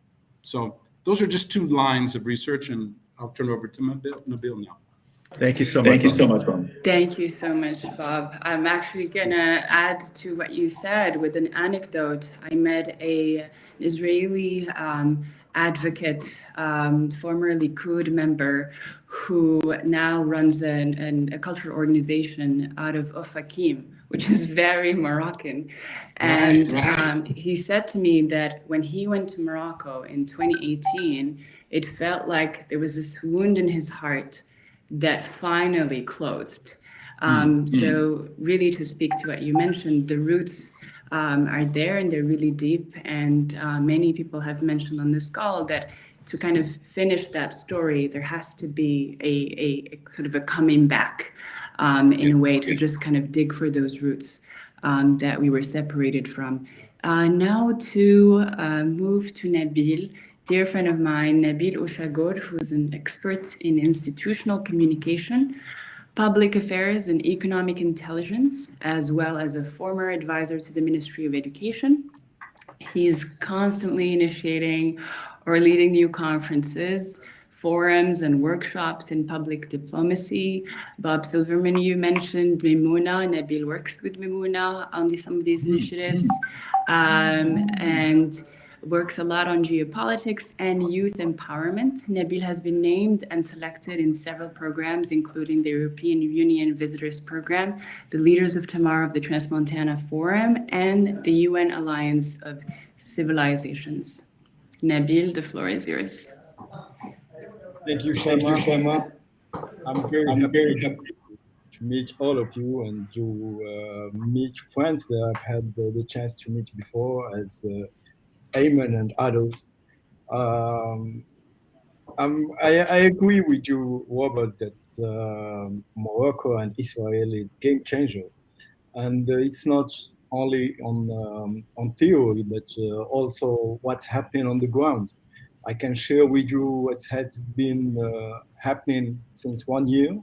So those are just two lines of research, and I'll turn it over to Nabil now. Thank you so much, Bob. Thank you so much, Bob. I'm actually gonna add to what you said with an anecdote. I met an Israeli advocate, former Likud member, who now runs a cultural organization out of Ofakim, which is very Moroccan. And he said to me that when he went to Morocco in 2018, it felt like there was this wound in his heart that finally closed. So really, to speak to what you mentioned, the roots are there and they're really deep. And many people have mentioned on this call that to kind of finish that story, there has to be a sort of a coming back in a way to just kind of dig for those roots that we were separated from. Now to move to Nabil. Dear friend of mine, Nabil Oushagor, who's an expert in institutional communication, public affairs, and economic intelligence, as well as a former advisor to the Ministry of Education. He's constantly initiating or leading new conferences, forums, and workshops in public diplomacy. Bob Silverman, you mentioned Memouna. Nabil works with Memouna on some of these initiatives. And works a lot on geopolitics and youth empowerment. Nabil has been named and selected in several programs, including the European Union Visitors Program, the Leaders of Tomorrow of the Transmontana Forum, and the UN Alliance of Civilizations. Nabil, the floor is yours. Thank you, Chama. I'm very happy to meet all of you and to meet friends that I've had the chance to meet before, as Iman and others. I agree with you, Robert, that Morocco and Israel is game changer, and it's not only on theory, but also what's happening on the ground. I can share with you what has been happening since 1 year.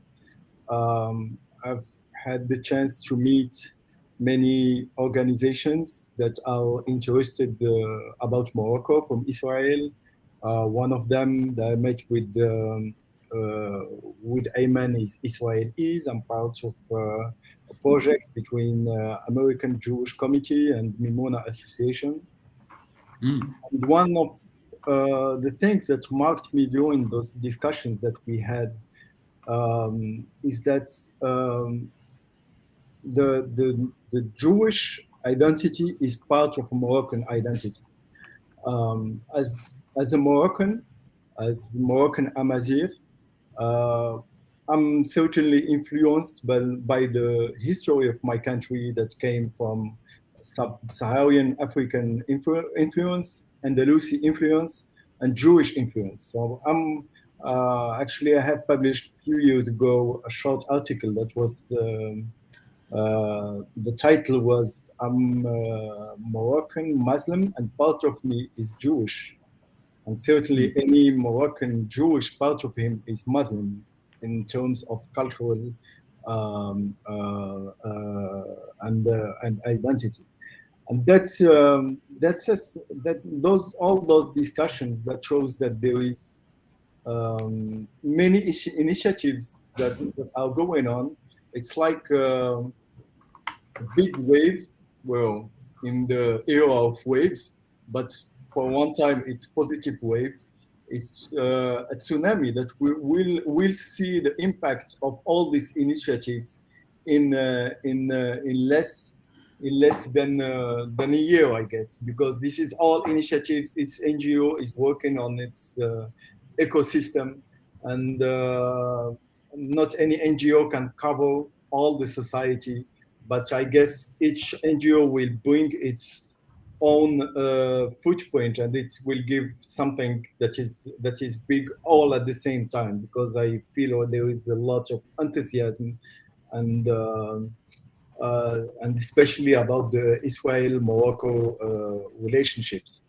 I've had the chance to meet many organizations that are interested about Morocco from Israel. One of them that I met with Ayman is Israel Is. I'm part of a project between American Jewish Committee and Mimona Association. And one of the things that marked me during those discussions that we had is that the Jewish identity is part of Moroccan identity. As a Moroccan, as Moroccan Amazigh, I'm certainly influenced by the history of my country that came from sub-Saharan African influence, Andalusi influence, and Jewish influence. So actually, I have published a few years ago a short article that was the title was I'm Moroccan Muslim and part of me is Jewish. And certainly any Moroccan Jewish part of him is Muslim in terms of cultural and identity. And all those discussions that shows that there is many initiatives that are going on. It's like a big wave, well, in the era of waves, but for one time it's positive wave. It's a tsunami that we'll see the impact of all these initiatives in less than a year, I guess, because this is all initiatives. Its NGO is working on its ecosystem, and not any NGO can cover all the society, but I guess each NGO will bring its own footprint, and it will give something that is big all at the same time, because I feel there is a lot of enthusiasm and especially about the Israel-Morocco relationships.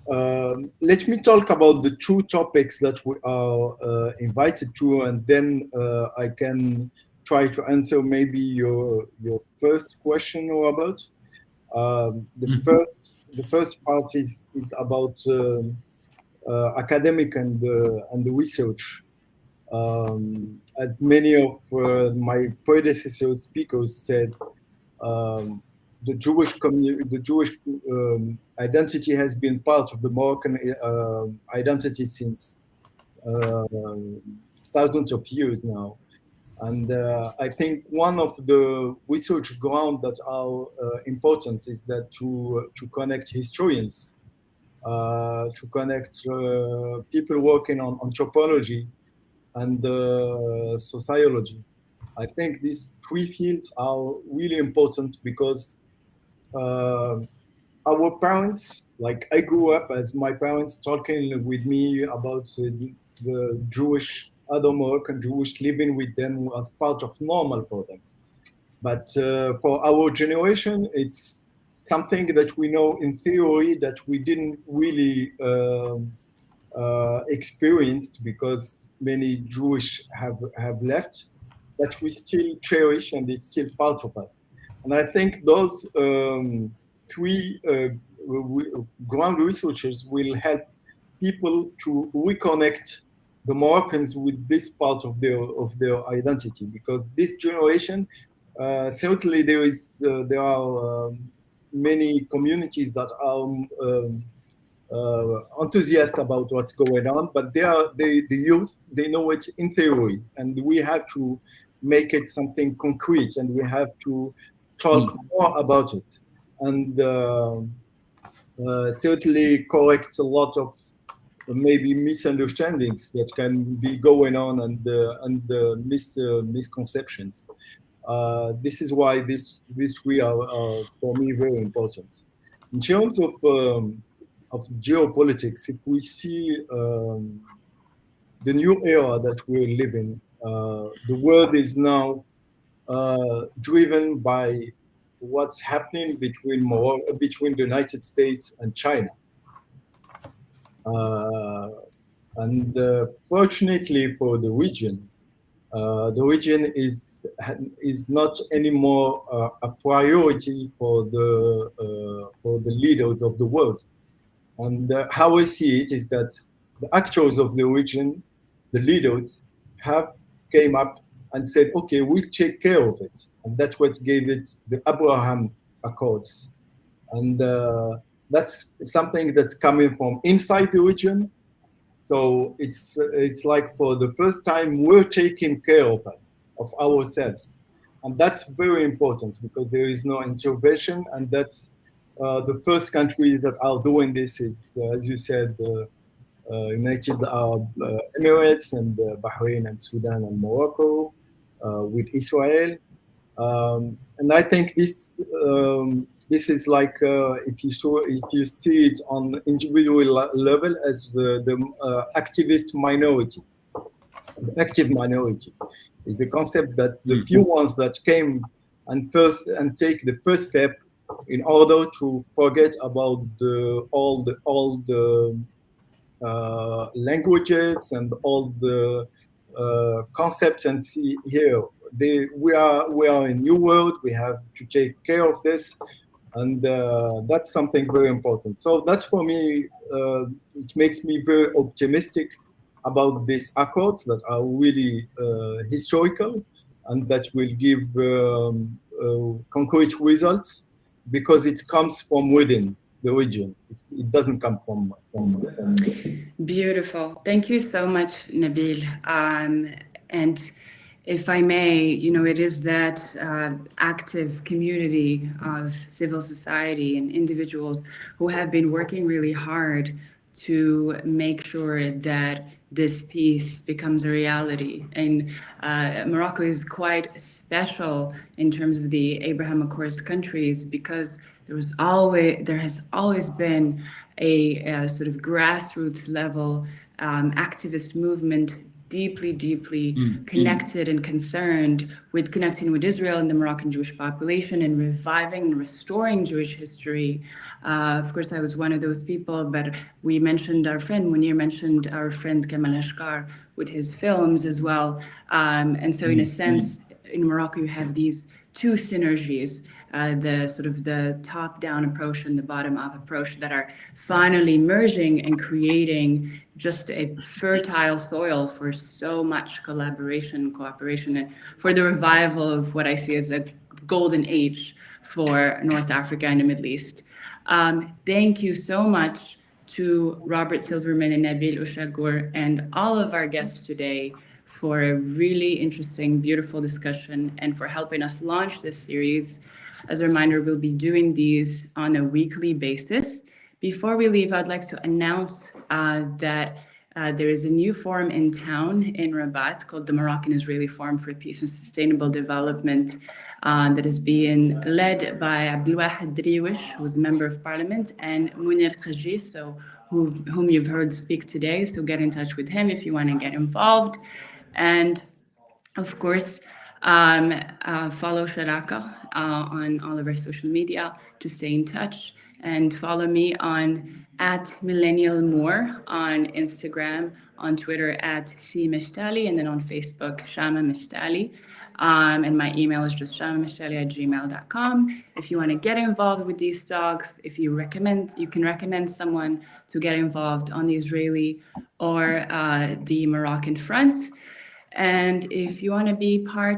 Let me talk about the two topics that we are invited to, and then I can try to answer maybe your first question, Robert. The first part is about academic and the research. As many of my predecessor speakers said, the Jewish identity has been part of the Moroccan identity since thousands of years now. And I think one of the research grounds that are important is that to connect historians, to connect people working on anthropology and sociology. I think these three fields are really important because our parents, like I grew up as my parents talking with me about the Jewish, other Moroccan Jewish, living with them was part of normal for them. But for our generation, it's something that we know in theory that we didn't really experienced because many Jewish have left, but we still cherish and it's still part of us. And I think those three ground researchers will help people to reconnect the Moroccans with this part of their identity, because this generation, certainly there are many communities that are enthusiastic about what's going on, but the youth, they know it in theory, and we have to make it something concrete, and we have to talk more about it. And certainly correct a lot of maybe misunderstandings that can be going on and misconceptions. This is why these three are for me very important. In terms of geopolitics, if we see the new era that we're living, the world is now driven by what's happening between the United States and China. And fortunately for the region is not anymore a priority for the leaders of the world. And how I see it is that the actors of the region, the leaders, have came up and said, okay, we'll take care of it. And that's what gave it the Abraham Accords. And that's something that's coming from inside the region. So it's like for the first time, we're taking care of ourselves. And that's very important because there is no intervention. And that's the first countries that are doing this is, as you said, United Arab Emirates and Bahrain and Sudan and Morocco with Israel. And I think this is like if you see it on individual level as the activist minority. The active minority is the concept that the few ones that came and take the first step in order to forget about all the languages and all the concepts and see here we are in new world. We have to take care of this, and that's something very important. So that's for me. It makes me very optimistic about these accords that are really historical and that will give concrete results because it comes from within the region. It doesn't come from. Beautiful. Thank you so much, Nabil. And if I may, it is that active community of civil society and individuals who have been working really hard to make sure that this peace becomes a reality. And Morocco is quite special in terms of the Abraham Accords countries because there has always been a sort of grassroots level activist movement deeply connected and concerned with connecting with Israel and the Moroccan Jewish population and reviving and restoring Jewish history. Of course, I was one of those people, but we mentioned our friend, Munir mentioned our friend Chama Mechtaly with his films as well. And so in a sense, in Morocco, you have these two synergies, the sort of the top-down approach and the bottom-up approach that are finally merging and creating just a fertile soil for so much collaboration, cooperation, and for the revival of what I see as a golden age for North Africa and the Middle East. Thank you so much to Robert Silverman and Nabil Ushagur and all of our guests today for a really interesting, beautiful discussion and for helping us launch this series. As a reminder, we'll be doing these on a weekly basis. Before we leave, I'd like to announce that there is a new forum in town in Rabat called the Moroccan-Israeli Forum for Peace and Sustainable Development that is being led by Abdelwahed Driwish, who's a member of parliament, and Munir Khaji, whom you've heard speak today. So get in touch with him if you want to get involved. And of course, follow Sharaka on all of our social media to stay in touch, and follow me on @MillennialMore on Instagram, on Twitter @CMechtaly, and then on Facebook, Chama Mechtaly. And my email is just chamamechtaly@gmail.com. If you want to get involved with these talks, if you can recommend someone to get involved on the Israeli or the Moroccan front. And if you want to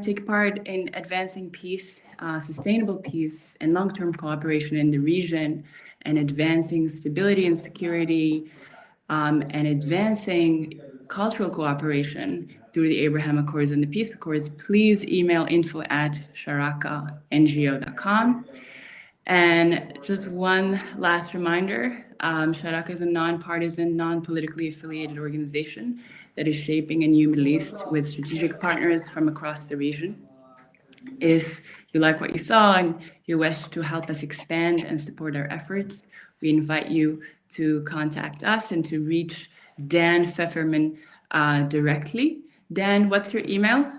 take part in advancing peace, sustainable peace and long-term cooperation in the region, and advancing stability and security, and advancing cultural cooperation through the Abraham Accords and the Peace Accords, please email info@sharakang.com. And just one last reminder, Sharaka is a nonpartisan, non-politically affiliated organization that is shaping a new Middle East with strategic partners from across the region. If you like what you saw and you wish to help us expand and support our efforts, we invite you to contact us and to reach Dan Pfefferman directly. Dan, what's your email?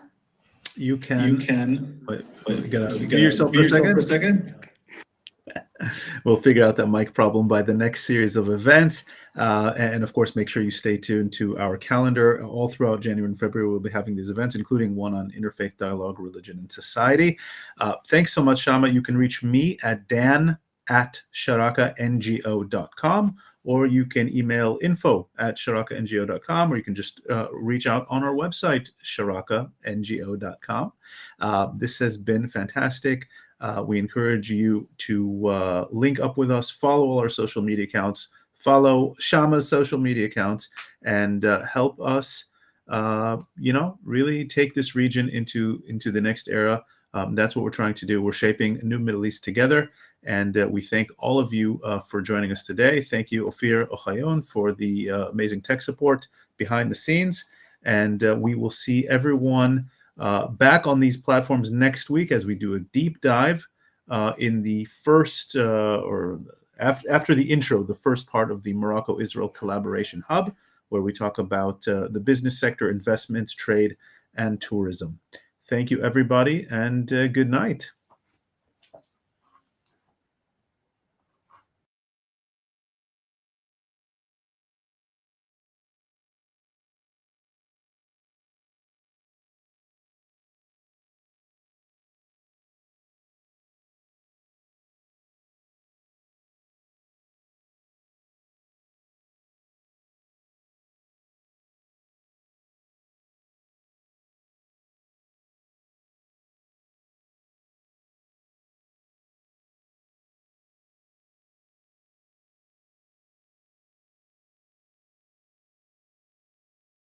You can. Wait, you gotta mute yourself for a second. We'll figure out that mic problem by the next series of events. And of course, make sure you stay tuned to our calendar. All throughout January and February, we'll be having these events, including one on interfaith dialogue, religion, and society. Thanks so much, Chama. You can reach me at dan@sharakango.com, or you can email info@sharakango.com, or you can just reach out on our website, sharakango.com. This has been fantastic. We encourage you to link up with us, follow all our social media accounts, follow Shama's social media accounts, and help us, really take this region into the next era. That's what we're trying to do. We're shaping a new Middle East together, and we thank all of you for joining us today. Thank you, Ophir Ochayon, for the amazing tech support behind the scenes, and we will see everyone back on these platforms next week as we do a deep dive in the first, or after the intro, the first part of the Morocco-Israel Collaboration Hub, where we talk about the business sector, investments, trade, and tourism. Thank you, everybody, and good night.